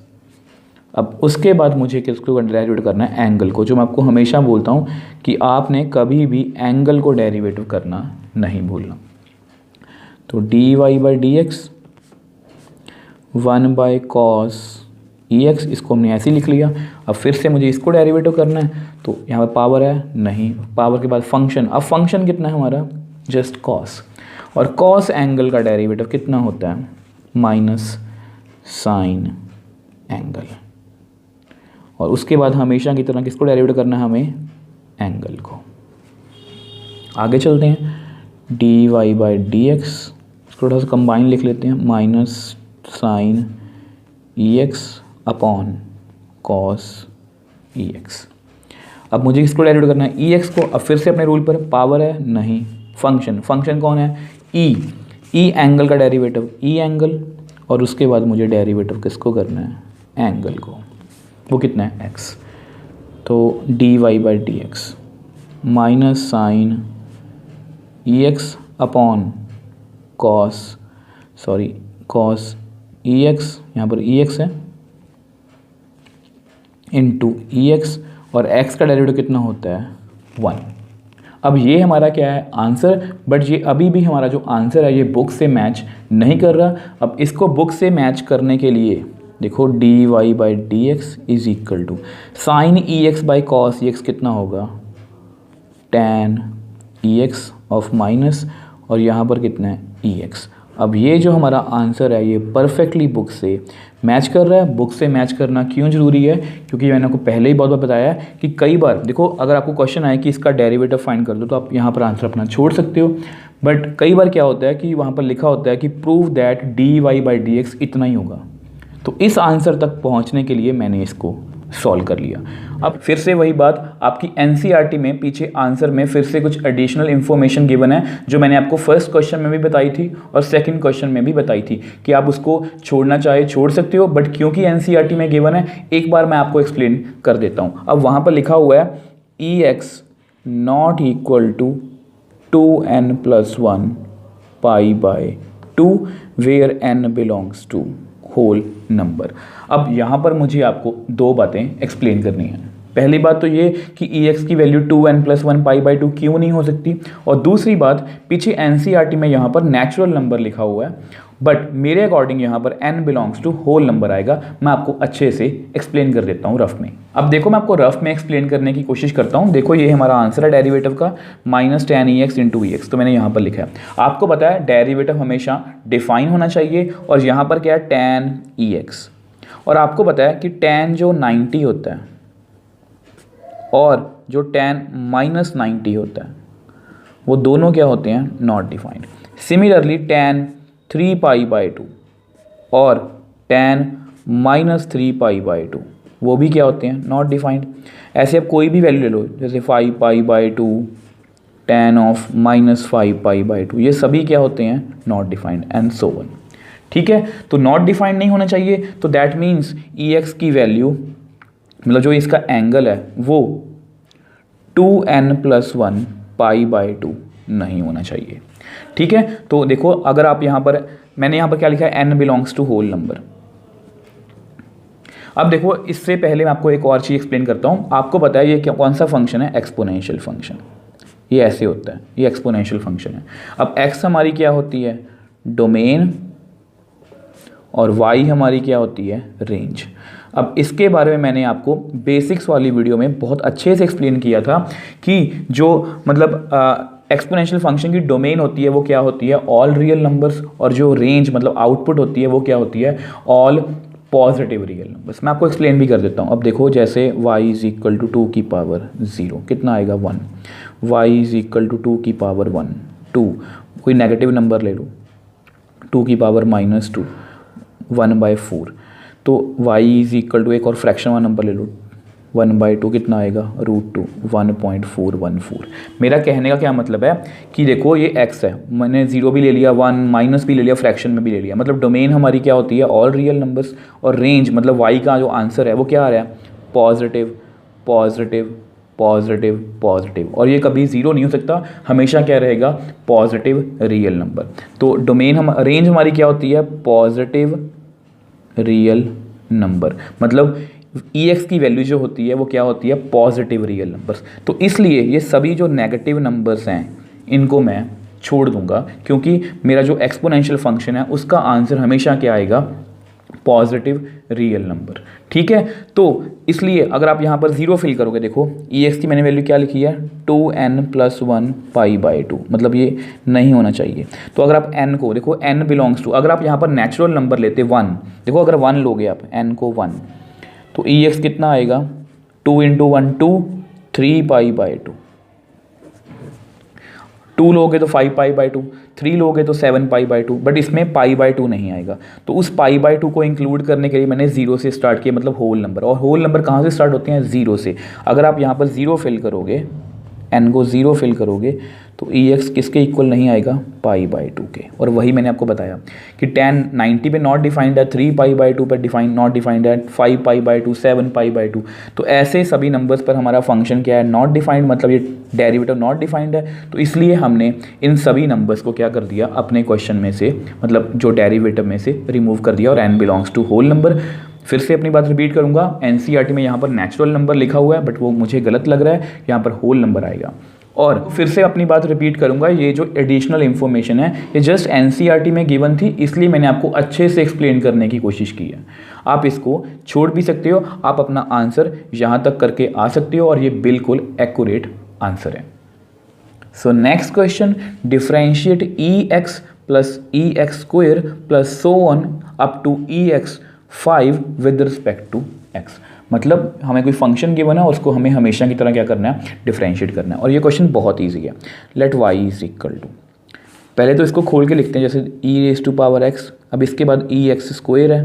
अब उसके बाद मुझे किसको डेरिवेट करना है, एंगल को, जो मैं आपको हमेशा बोलता हूँ कि आपने कभी भी एंगल को डेरिवेटिव करना नहीं भूलना। तो d y by d x 1 by cos e x, इसको हमने ऐसे ही लिख लिया। अब फिर से मुझे इसको डेरिवेटिव करना है, तो यहाँ पर पावर है नहीं, पावर के बाद फंक्शन। अब फंक्शन कितना है हमारा, जस्ट कॉस, और कॉस एंगल का डेरिवेटिव कितना होता है, माइनस साइन एंगल। और उसके बाद हमेशा की तरह किसको डेरिवेट करना है हमें, एंगल को। आगे चलते हैं, d y by d x, इसको थोड़ा सा कंबाइन लिख लेते हैं, minus sine e x upon cos e x. अब मुझे किसको डेरिवेट करना है, ई एक्स को। अब फिर से अपने रूल पर, पावर है नहीं, फंक्शन कौन है, ई एंगल का डेरिवेटिव, ई एंगल, और उसके बाद मुझे डेरिवेटिव किसको करना है, एंगल को, वो कितना है, x। तो d y by d x minus sine e x upon cos e x, यहाँ पर ई एक्स है, इंटू ई एक्स, और x का डेरिवेटिव कितना होता है, 1। अब ये हमारा क्या है, आंसर। बट ये अभी भी हमारा जो आंसर है ये बुक से मैच नहीं कर रहा। अब इसको बुक से मैच करने के लिए देखो, d y by d x is equal to sine e x by cos e x कितना होगा, tan e x of minus, और यहाँ पर कितना है, ई एक्स। अब ये जो हमारा आंसर है ये परफेक्टली बुक से मैच कर रहा है। बुक से मैच करना क्यों ज़रूरी है, क्योंकि मैंने आपको पहले ही बहुत बार बताया है कि कई बार देखो, अगर आपको क्वेश्चन आए कि इसका डेरिवेटिव फाइंड कर दो, तो आप यहाँ पर आंसर अपना छोड़ सकते हो। बट कई बार क्या होता है कि वहाँ पर लिखा होता है कि prove that d y by d x इतना ही होगा। तो इस आंसर तक पहुंचने के लिए मैंने इसको सॉल्व कर लिया। अब फिर से वही बात, आपकी एनसीईआरटी में पीछे आंसर में फिर से कुछ एडिशनल इन्फॉर्मेशन गिवन है, जो मैंने आपको फर्स्ट क्वेश्चन में भी बताई थी और सेकंड क्वेश्चन में भी बताई थी कि आप उसको छोड़ना चाहे छोड़ सकते हो। बट क्योंकि एनसीईआरटी में गिवन है, एक बार मैं आपको एक्सप्लेन कर देता हूँ। अब वहाँ पर लिखा हुआ है e x not equal to 2n+1 pi by 2 where n belongs to whole number. अब यहाँ पर मुझे आपको 2 बातें एक्सप्लेन करनी है। पहली बात तो ये कि ई एक्स की वैल्यू 2n+1 पाई बाई 2 क्यों नहीं हो सकती, और दूसरी बात, पीछे एनसीईआरटी में यहाँ पर नेचुरल नंबर लिखा हुआ है, बट मेरे अकॉर्डिंग यहाँ पर n belongs to whole number आएगा। मैं आपको अच्छे से एक्सप्लेन कर देता हूँ रफ में। अब देखो, मैं आपको रफ में एक्सप्लेन करने की कोशिश करता हूँ। देखो, ये हमारा आंसर है डेरिवेटिव का, माइनस tan ई एक्स इंटू ई एक्स। तो मैंने यहाँ पर लिखा है, आपको पता है डेरिवेटिव हमेशा डिफाइन होना चाहिए, और यहाँ पर क्या है, tan ई एक्स। और आपको पता है कि tan जो 90 होता है और जो tan -90 होता है, वो दोनों क्या होते हैं, not defined. Similarly tan 3 pi by 2 और tan -3 पाई बाई 2 वो भी क्या होते हैं, नॉट डिफाइंड। ऐसे आप कोई भी वैल्यू ले लो, जैसे 5 pi by 2, tan of -5 pi by 2, ये सभी क्या होते हैं, not defined, and so on. ठीक है, तो नॉट डिफाइंड नहीं होना चाहिए। तो दैट मीन्स ई एक्स की वैल्यू, मतलब जो इसका एंगल है वो 2n+1 π/2 नहीं होना चाहिए। ठीक है, तो देखो अगर आप यहाँ पर, मैंने यहाँ पर क्या लिखा है, n belongs to whole number. अब देखो इससे पहले मैं आपको एक और चीज़ एक्सप्लेन करता हूँ। आपको पता है ये कौन सा फंक्शन है, एक्सपोनेंशियल फंक्शन। ये ऐसे होता है, ये एक्सपोनेंशियल फंक्शन है। अब x हमारी क्या होती है, डोमेन, और y हमारी क्या होती है, रेंज। अब इसके बारे में मैंने आपको बेसिक्स वाली वीडियो में बहुत अच्छे से एक्सप्लेन किया था कि जो मतलब एक्सपोनेंशियल फंक्शन की डोमेन होती है वो क्या होती है, ऑल रियल नंबर्स, और जो रेंज मतलब आउटपुट होती है वो क्या होती है, ऑल पॉजिटिव रियल नंबर्स। मैं आपको एक्सप्लेन भी कर देता हूँ। अब देखो जैसे y = 2 की पावर 0 कितना आएगा, 1। y = 2 की पावर 1 2, कोई नेगेटिव नंबर ले लो, 2 की पावर -2 1/4। तो y = एक और फ्रैक्शन वाला नंबर ले लो, 1/2 कितना आएगा, √2 1.414। मेरा कहने का क्या मतलब है कि देखो ये x है, मैंने 0 भी ले लिया, 1 माइनस भी ले लिया, फ्रैक्शन में भी ले लिया, मतलब डोमेन हमारी क्या होती है, ऑल रियल नंबर्स, और रेंज मतलब y का जो आंसर है वो क्या आ रहा है, पॉजिटिव पॉजिटिव पॉजिटिव पॉजिटिव, और ये कभी 0 नहीं हो सकता, हमेशा क्या रहेगा, पॉजिटिव रियल नंबर। तो डोमेन रेंज हमारी क्या होती है, पॉजिटिव रियल नंबर, मतलब EX की वैल्यू जो होती है वो क्या होती है, पॉजिटिव रियल नंबर्स। तो इसलिए ये सभी जो नेगेटिव नंबर्स हैं इनको मैं छोड़ दूंगा, क्योंकि मेरा जो एक्सपोनेंशियल फंक्शन है उसका आंसर हमेशा क्या आएगा, पॉजिटिव रियल नंबर। ठीक है, तो इसलिए अगर आप यहाँ पर 0 फिल करोगे, देखो EX की मैंने वैल्यू क्या लिखी है, 2n+1 π/2, मतलब ये नहीं होना चाहिए। तो अगर आप n को देखो, n बिलोंग्स टू, अगर आप यहाँ पर नेचुरल नंबर लेते 1, देखो अगर 1 लोगे आप, n को 1, तो EX कितना आएगा, 2 × 1 2, 3 π/2, 2 लोगे तो 5 π/2, 3 लोगे तो 7 π/2, बट इसमें π/2 नहीं आएगा। तो उस π/2 को इंक्लूड करने के लिए मैंने 0 से स्टार्ट किया, मतलब होल नंबर, और होल नंबर कहाँ से स्टार्ट होते हैं, 0 से। अगर आप यहाँ पर 0 फिल करोगे, n को 0 फिल करोगे, तो EX किसके इक्वल नहीं आएगा, π/2 के। और वही मैंने आपको बताया कि 10 90 पे नॉट डिफाइंड है, 3 π/2 पर नॉट डिफाइंड है, 5 π/2 7 π/2। तो ऐसे सभी नंबर्स पर हमारा फंक्शन क्या है, नॉट डिफाइंड, मतलब ये डेरिवेटिव नॉट डिफाइंड है। तो इसलिए हमने इन सभी नंबर्स को क्या कर दिया, अपने क्वेश्चन में से, मतलब जो डेरिवेटिव में से रिमूव कर दिया, और n belongs to whole number. फिर से अपनी बात रिपीट करूंगा, NCERT में यहाँ पर नेचुरल नंबर लिखा हुआ है, बट वो मुझे गलत लग रहा है, यहाँ पर होल नंबर आएगा। और फिर से अपनी बात रिपीट करूंगा, ये जो एडिशनल इन्फॉर्मेशन है ये जस्ट NCERT में गिवन थी, इसलिए मैंने आपको अच्छे से एक्सप्लेन करने की कोशिश की है। आप इसको छोड़ भी सकते हो, आप अपना आंसर यहाँ तक करके आ सकते हो, और ये बिल्कुल एक्यूरेट आंसर है। So next question, differentiate EX + EX² + so on up to EX5 with respect to x। मतलब हमें कोई फंक्शन गिवन है और उसको हमें हमेशा की तरह क्या करना है, डिफरेंशिएट करना है। और ये क्वेश्चन बहुत ईजी है। लेट y = पहले तो इसको खोल के लिखते हैं, जैसे e⁻x, अब इसके बाद EX² है,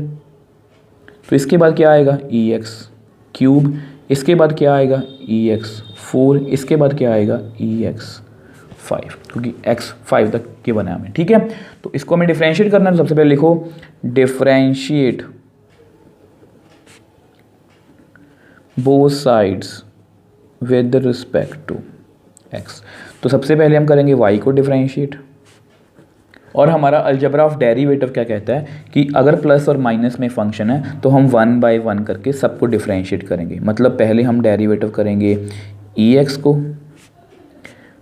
तो इसके बाद क्या आएगा, EX3, इसके बाद क्या आएगा, EX4, इसके बाद क्या आएगा, EX5, क्योंकि x5 तक गिवन है हमें। ठीक है, तो इसको हमें डिफरेंशिएट करना है। तो सबसे पहले लिखो differentiate both sides with respect to x। तो सबसे पहले हम करेंगे y को डिफरेंशिएट, और हमारा अलजेब्रा ऑफ डेरिवेटिव क्या कहता है कि अगर प्लस और माइनस में फंक्शन है तो हम 1 बाय 1 करके सबको डिफरेंशिएट करेंगे। मतलब पहले हम डेरिवेटिव करेंगे EX को,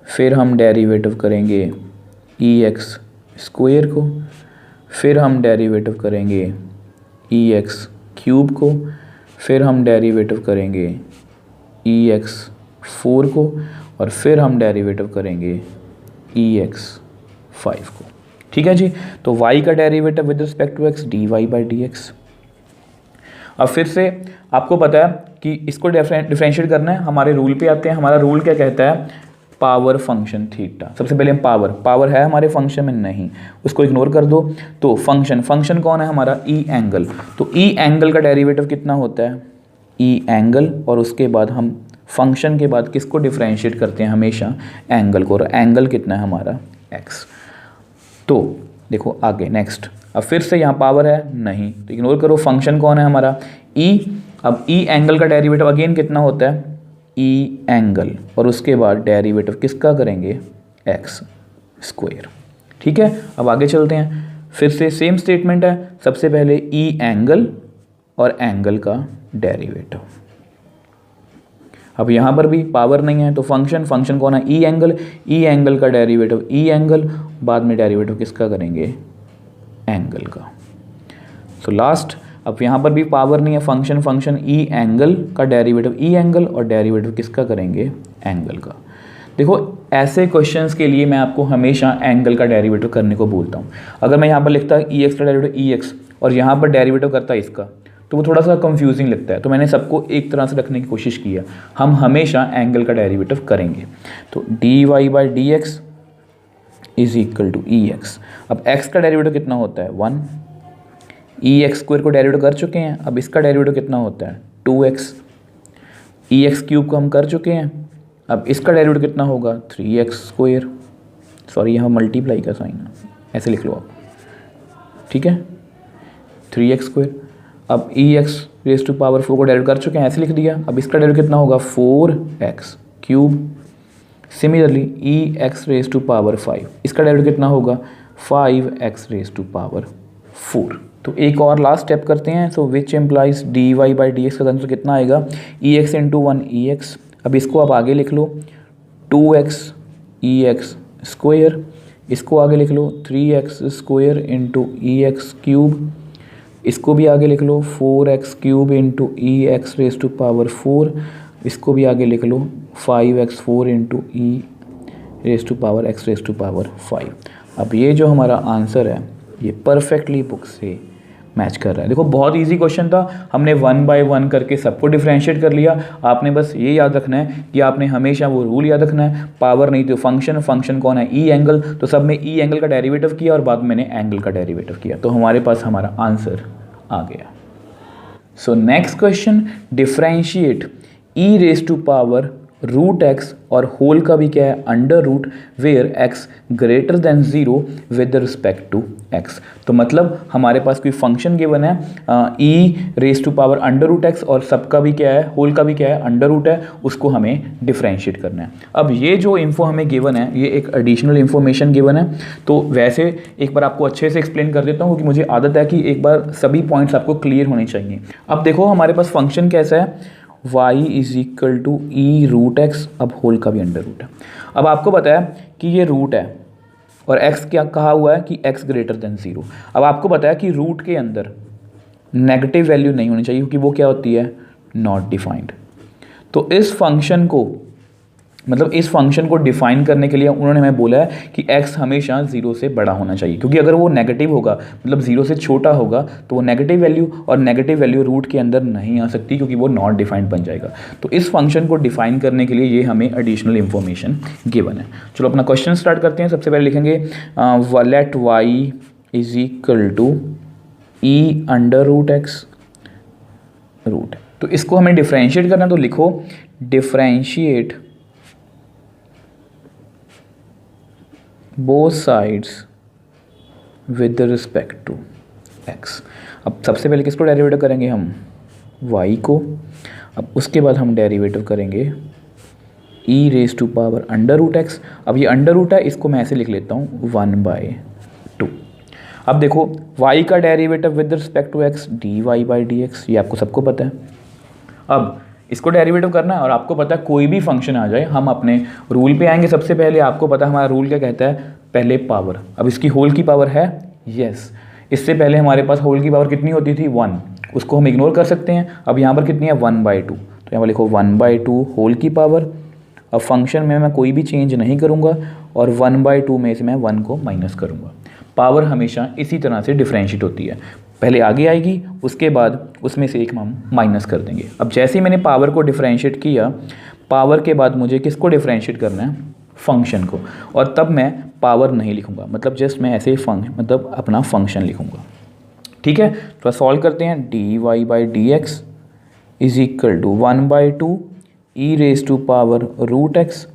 फिर हम डेरिवेटिव करेंगे EX² को, फिर हम डेरिवेटिव करेंगे EX³ को, फिर हम डेरिवेटिव करेंगे EX4 को, और फिर हम डेरिवेटिव करेंगे EX5 को। ठीक है जी, तो y का derivative with respect to x dy/dx। अब फिर से आपको पता है कि इसको डिफरेंशिएट करना है, हमारे रूल पे आते हैं। हमारा रूल क्या कहता है, पावर फंक्शन थीटा। सबसे पहले हम पावर है हमारे फंक्शन में, नहीं, उसको इग्नोर कर दो। तो फंक्शन कौन है हमारा, ई एंगल। तो ई एंगल का डेरिवेटिव कितना होता है, ई एंगल, और उसके बाद हम फंक्शन के बाद किसको डिफरेंशिएट करते हैं, हमेशा एंगल को, और एंगल कितना है हमारा, एक्स। तो देखो आगे नेक्स्ट, अब फिर से यहाँ पावर है नहीं, तो इग्नोर करो। फंक्शन कौन है हमारा, ई। अब ई एंगल का डेरिवेटिव अगेन कितना होता है, ई एंगल और उसके बाद डेरिवेटिव किसका करेंगे, एक्स स्क्वायर। ठीक है, अब आगे चलते हैं, फिर से सेम स्टेटमेंट है, सबसे पहले ई एंगल और एंगल का डेरिवेटिव। अब यहाँ पर भी पावर नहीं है तो फंक्शन कौन है, ई एंगल का डेरिवेटिव ई एंगल, बाद में डेरिवेटिव किसका करेंगे, एंगल का। सो लास्ट, अब यहाँ पर भी पावर नहीं है, फंक्शन ई एंगल का डेरिवेटिव ई एंगल और डेरिवेटिव किसका करेंगे, एंगल का। देखो ऐसे क्वेश्चंस के लिए मैं आपको हमेशा एंगल का डेरिवेटिव करने को बोलता हूँ। अगर मैं यहाँ पर लिखता ई एक्स का डेरिवेटिव ई एक्स और यहाँ पर डेरिवेटिव करता इसका, तो वो थोड़ा सा कंफ्यूजिंग लगता है, तो मैंने सबको एक तरह से रखने की कोशिश की है। हम हमेशा एंगल का डेरिवेटिव करेंगे, तो d y by d x is equal to e x. अब एक्स का डेरिवेटिव कितना होता है, 1, ई एक्स स्क्वायर को डेरिवेटिव कर चुके हैं, अब इसका डेरिवेटिव कितना होता है, 2x, ई एक्स क्यूब को हम कर चुके हैं, अब इसका डेरिवेटिव कितना होगा, 3x स्क्वायर, सॉरी यहाँ मल्टीप्लाई का साइन है, ऐसे लिख लो आप, ठीक है, 3x स्क्वायर। अब ई एक्स रेज टू पावर 4 को डेरिवेटिव कर चुके हैं, ऐसे लिख दिया, अब इसका डेरिवेटिव कितना होगा, 4x cube. Similarly e x raise to power 5, इसका डेरिवेटिव कितना होगा, 5x रेज टू पावर 4। तो एक और लास्ट स्टेप करते हैं, so which implies d y by d x का आंसर कितना आएगा, e x into 1 e x. अब इसको आप आगे लिख लो 2x ई एक्स स्क्वायर, इसको आगे लिख लो 3x square into e x cube, इसको भी आगे लिख लो 4x cube into e x raise to power 4, इसको भी आगे लिख लो 5x4 into e raise to power x raise to power 5। अब ये जो हमारा आंसर है ये परफेक्टली बुक से मैच कर रहा है। देखो बहुत इजी क्वेश्चन था, हमने 1 बाय 1 करके सबको डिफरेंशिएट कर लिया। आपने बस ये याद रखना है कि आपने हमेशा वो रूल याद रखना है, पावर नहीं तो फंक्शन कौन है, ई एंगल, तो सब में ई एंगल का डेरिवेटिव किया और बाद में मैंने एंगल का डेरिवेटिव किया, तो हमारे पास हमारा आंसर आ गया। So next question, differentiate e raise to power root x और होल का भी क्या है, under root, where x greater than 0 with respect to x. तो मतलब हमारे पास कोई फंक्शन गिवन है e raise to power under root x और सबका भी क्या है, होल का भी क्या है, अंडर रूट है, उसको हमें डिफरेंशिएट करना है। अब ये जो इन्फो हमें गिवन है ये एक एडिशनल इन्फॉर्मेशन गिवन है, तो वैसे एक बार आपको अच्छे से एक्सप्लेन कर देता हूँ क्योंकि मुझे आदत है कि एक बार सभी पॉइंट्स आपको क्लियर होने चाहिए। अब देखो हमारे पास फंक्शन कैसा है, y is equal to e root x, अब होल का भी अंडर रूट है। अब आपको पता है कि ये रूट है और x क्या कहा हुआ है कि x ग्रेटर देन 0। अब आपको पता है कि रूट के अंदर नेगेटिव वैल्यू नहीं होनी चाहिए क्योंकि वो क्या होती है, नॉट डिफाइंड। तो इस फंक्शन को डिफाइन करने के लिए उन्होंने हमें बोला है कि x हमेशा 0 से बड़ा होना चाहिए, क्योंकि अगर वो नेगेटिव होगा मतलब 0 से छोटा होगा तो वो नेगेटिव वैल्यू, और नेगेटिव वैल्यू रूट के अंदर नहीं आ सकती क्योंकि वो नॉट डिफाइंड बन जाएगा। तो इस फंक्शन को डिफाइन करने के लिए ये हमें एडिशनल इन्फॉर्मेशन गिवन है। चलो अपना क्वेश्चन स्टार्ट करते हैं। सबसे पहले लिखेंगे let y is equal to e under root x root, तो इसको हमें डिफरेंशिएट करना है, तो लिखो differentiate both sides with respect to x। अब सबसे पहले किसको डेरिवेटिव करेंगे हम, y को, अब उसके बाद हम डेरिवेटिव करेंगे e raise to power under root x. अब ये अंडर रूट है, इसको मैं ऐसे लिख लेता हूँ 1/2। अब देखो y का derivative with respect to x dy by d x, ये आपको सबको पता है। अब इसको डेरिवेटिव करना है और आपको पता है कोई भी फंक्शन आ जाए हम अपने रूल पे आएंगे। सबसे पहले आपको पता है हमारा रूल क्या कहता है, पहले पावर। अब इसकी होल की पावर है, यस, इससे पहले हमारे पास होल की पावर कितनी होती थी, 1, उसको हम इग्नोर कर सकते हैं। अब यहाँ पर कितनी है, 1/2, तो यहाँ पर लिखो 1/2 होल की पावर। अब फंक्शन में मैं कोई भी चेंज नहीं करूँगा और 1/2 में से मैं 1 को माइनस करूँगा। पावर हमेशा इसी तरह से डिफरेंशिएट होती है, पहले आगे आएगी उसके बाद उसमें से एक हम माइनस कर देंगे। अब जैसे ही मैंने पावर को डिफरेंशिएट किया, पावर के बाद मुझे किसको डिफरेंशिएट करना है, फंक्शन को, और तब मैं पावर नहीं लिखूंगा, मतलब जस्ट मैं ऐसे ही मतलब अपना फंक्शन लिखूंगा। ठीक है, तो सॉल्व करते हैं। D y by d x is equal to 1/2 e raise to power root x.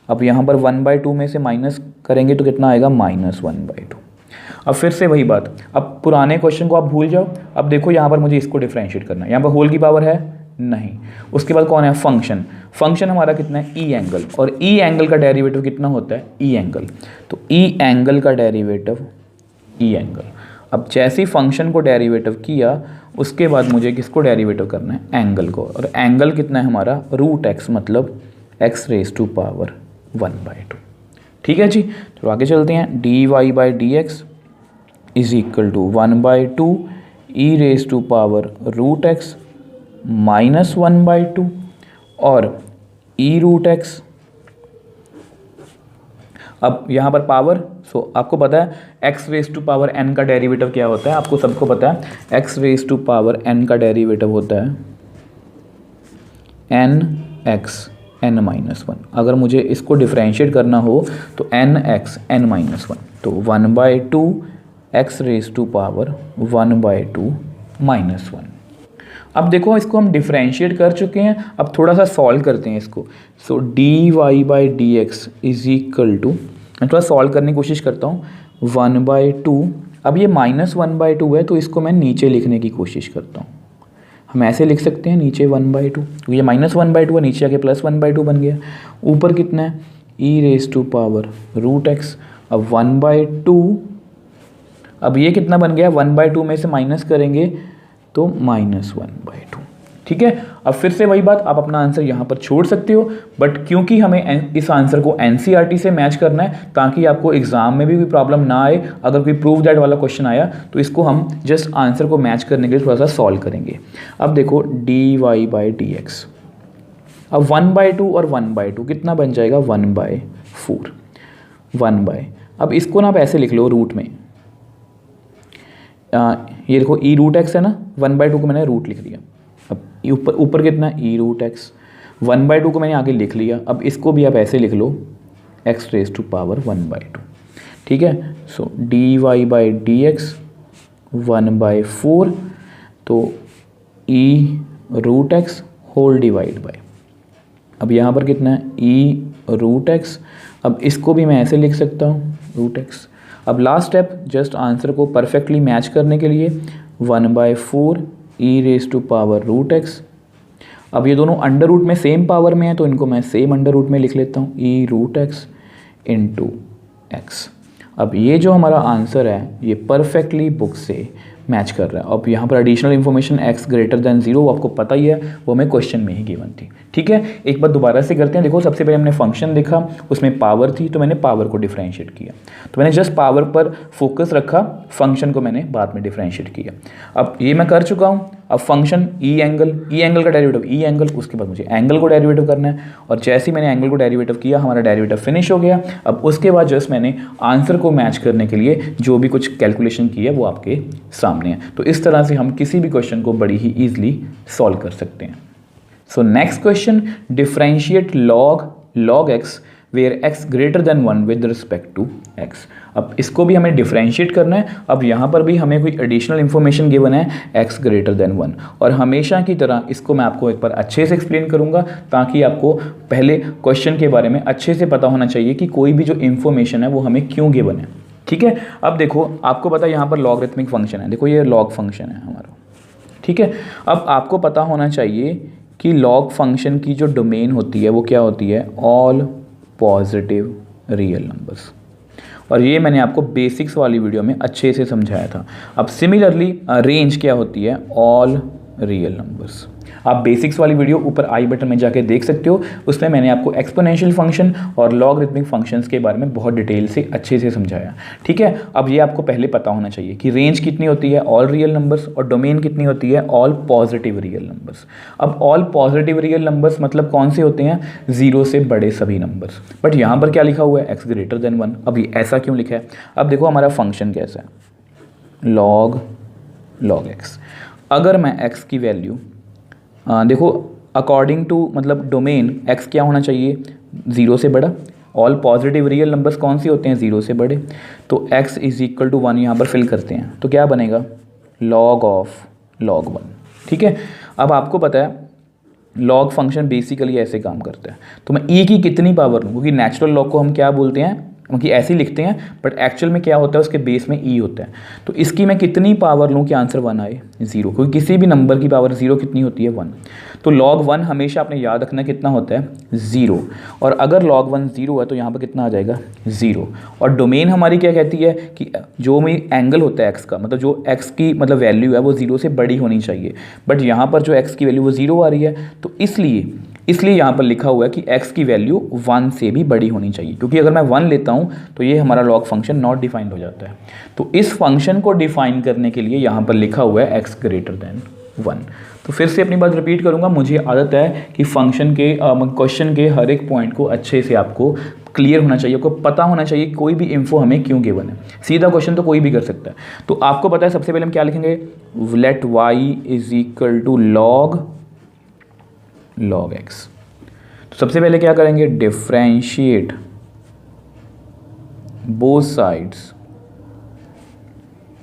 अब यहाँ पर 1/2 में से माइनस करेंगे तो कितना आएगा, -1/2। अब फिर से वही बात, अब पुराने क्वेश्चन को आप भूल जाओ। अब देखो यहाँ पर मुझे इसको डिफरेंशिएट करना है, यहाँ पर होल की पावर है नहीं। उसके बाद कौन है, फंक्शन। फंक्शन हमारा कितना है, ई एंगल, और ई एंगल का डेरिवेटिव कितना होता है, ई एंगल। तो ई एंगल का डेरिवेटिव ई एंगल। अब जैसे ही फंक्शन को डेरिवेटिव किया उसके बाद मुझे किसको डेरिवेटिव करना है, एंगल को, और एंगल कितना है हमारा, रूट एक्स, मतलब एक्स रेज टू पावर 1/2। ठीक है जी, तो आगे चलते हैं। D y by d x is equal to 1/2 e raise to power root x minus 1/2 और ई रूट एक्स। अब यहाँ पर पावर, सो आपको पता है x raise to power n का डेरिवेटिव क्या होता है, आपको सबको पता है x raise to power n का डेरिवेटिव होता है एन एक्स एन माइनस 1। अगर मुझे इसको डिफ्रेंशिएट करना हो तो एन एक्स एन माइनस 1, तो 1/2 x raise to power 1/2 minus 1। अब देखो इसको हम डिफ्रेंशिएट कर चुके हैं, अब थोड़ा सा सॉल्व करते हैं इसको। So d y by d x is equal to, मैं थोड़ा सॉल्व करने की कोशिश करता हूँ, 1/2। अब ये -1/2 है तो इसको मैं नीचे लिखने की कोशिश करता हूँ। हम ऐसे लिख सकते हैं नीचे 1/2, ये -1/2 है, नीचे आके +1/2 बन गया। ऊपर कितना है, e raise to power root x. अब 1/2, अब ये कितना बन गया, 1/2 में से माइनस करेंगे तो -1/2। ठीक है, अब फिर से वही बात, आप अपना आंसर यहाँ पर छोड़ सकते हो, बट क्योंकि हमें इस आंसर को एनसीईआरटी से मैच करना है ताकि आपको एग्जाम में भी कोई प्रॉब्लम ना आए, अगर कोई प्रूव दैट वाला क्वेश्चन आया तो इसको हम जस्ट आंसर को मैच करने के लिए थोड़ा सा सॉल्व करेंगे। अब देखो d y by d x, अब 1/2 और 1/2 कितना बन जाएगा, 1/4 1/, अब इसको ना आप ऐसे लिख लो रूट में, ये देखो ई रूट एक्स है ना, 1/2 को मैंने रूट लिख दिया। अब ऊपर कितना है, ई रूट एक्स, 1/2 को मैंने आगे लिख लिया। अब इसको भी आप ऐसे लिख लो एक्स रेज टू पावर 1/2। ठीक है, so d y by d x 1/4, तो e root x whole divide by, अब यहाँ पर कितना है, ई रूट एक्स। अब इसको भी मैं ऐसे लिख सकता हूँ रूट एक्स। अब लास्ट स्टेप, जस्ट आंसर को परफेक्टली मैच करने के लिए 1/4 e raise to power root x. अब ये दोनों अंडर रूट में सेम पावर में है तो इनको मैं सेम अंडर रूट में लिख लेता हूँ, ई रूट एक्स इंटू एक्स। अब ये जो हमारा आंसर है ये परफेक्टली बुक से मैच कर रहा है। अब यहाँ पर additional information x greater than 0 आपको पता ही है, वो हमें क्वेश्चन में ही गिवन थी। ठीक है, एक बार दोबारा से करते हैं। देखो सबसे पहले हमने फंक्शन देखा, उसमें पावर थी तो मैंने पावर को डिफरेंशिएट किया, तो मैंने जस्ट पावर पर फोकस रखा, फंक्शन को मैंने बाद में डिफरेंशिएट किया। अब ये मैं कर चुका हूँ। अब फंक्शन ई एंगल का डेरिवेटिव ई एंगल, उसके बाद मुझे एंगल को डेरिवेटिव करना है, और जैसे ही मैंने एंगल को डेरिवेटिव किया हमारा डेरिवेटिव फिनिश हो गया। अब उसके बाद जस्ट मैंने आंसर को मैच करने के लिए जो भी कुछ कैलकुलेशन की है वो आपके सामने है। तो इस तरह से हम किसी भी क्वेश्चन को बड़ी ही ईजिली सॉल्व कर सकते हैं। So next question, differentiate log x where x greater than 1 with respect to x। अब इसको भी हमें डिफरेंशिएट करना है। अब यहाँ पर भी हमें कोई एडिशनल इन्फॉर्मेशन गिवन है x ग्रेटर देन 1, और हमेशा की तरह इसको मैं आपको एक बार अच्छे से एक्सप्लेन करूँगा ताकि आपको पहले क्वेश्चन के बारे में अच्छे से पता होना चाहिए कि कोई भी जो इन्फॉर्मेशन है वो हमें क्यों गिवन है। ठीक है, अब देखो आपको पता है यहाँ पर लॉगरिथमिक फंक्शन है, देखो ये लॉग फंक्शन है हमारा। ठीक है, अब आपको पता होना चाहिए कि लॉग फंक्शन की जो डोमेन होती है वो क्या होती है, ऑल पॉजिटिव रियल नंबर्स, और ये मैंने आपको बेसिक्स वाली वीडियो में अच्छे से समझाया था। अब सिमिलरली रेंज क्या होती है, ऑल रियल नंबर्स। आप बेसिक्स वाली वीडियो ऊपर आई बटन में जाके देख सकते हो, उसमें मैंने आपको एक्सपोनेंशियल फंक्शन और लॉगरिथमिक फंक्शंस के बारे में बहुत डिटेल से अच्छे से समझाया। ठीक है, अब ये आपको पहले पता होना चाहिए कि रेंज कितनी होती है, ऑल रियल नंबर्स, और डोमेन कितनी होती है, ऑल पॉजिटिव रियल नंबर्स। अब ऑल पॉजिटिव रियल नंबर्स मतलब कौन से होते हैं, 0 से बड़े सभी नंबर्स। बट यहाँ पर क्या लिखा हुआ है, x ग्रेटर देन 1। अब ये ऐसा क्यों लिखा है, अब देखो हमारा फंक्शन कैसा है, log x। अगर मैं x की वैल्यू देखो अकॉर्डिंग टू मतलब डोमेन x क्या होना चाहिए, 0 से बड़ा। ऑल पॉजिटिव रियल नंबर्स कौन से होते हैं, 0 से बड़े। तो x इज इक्वल टू 1 यहाँ पर फिल करते हैं तो क्या बनेगा, log ऑफ log 1। ठीक है, अब आपको पता है लॉग फंक्शन बेसिकली ऐसे काम करता है। तो मैं e की कितनी पावर लूँ, क्योंकि नेचुरल लॉग को हम क्या बोलते हैं, क्योंकि ऐसे ही लिखते हैं बट एक्चुअल में क्या होता है उसके बेस में ई होता है। तो इसकी मैं कितनी पावर लूँ कि आंसर 1 आए? 0, क्योंकि किसी भी नंबर की पावर 0 कितनी होती है? 1। तो log 1 हमेशा आपने याद रखना कितना होता है? 0। और अगर log 1 0 है तो यहाँ पर कितना आ जाएगा? 0। और डोमेन हमारी क्या कहती है कि जो भी एंगल होता है x का, मतलब जो x की मतलब वैल्यू है वो 0 से बड़ी होनी चाहिए, बट यहाँ पर जो x की वैल्यू वो 0 आ रही है, तो इसलिए यहाँ पर लिखा हुआ है कि x की वैल्यू 1 से भी बड़ी होनी चाहिए, क्योंकि अगर मैं 1 लेता हूँ तो ये हमारा लॉग फंक्शन नॉट डिफाइंड हो जाता है। तो इस फंक्शन को डिफाइन करने के लिए यहाँ पर लिखा हुआ है x ग्रेटर देन 1। तो फिर से अपनी बात रिपीट करूँगा, मुझे आदत है कि फंक्शन के क्वेश्चन के हर एक पॉइंट को अच्छे से आपको क्लियर होना चाहिए, आपको पता होना चाहिए कोई भी इन्फो हमें क्यों गिवन है। सीधा क्वेश्चन तो कोई भी कर सकता है। तो आपको पता है सबसे पहले हम क्या लिखेंगे? Let y is equal to log x। तो सबसे पहले क्या करेंगे? Differentiate both sides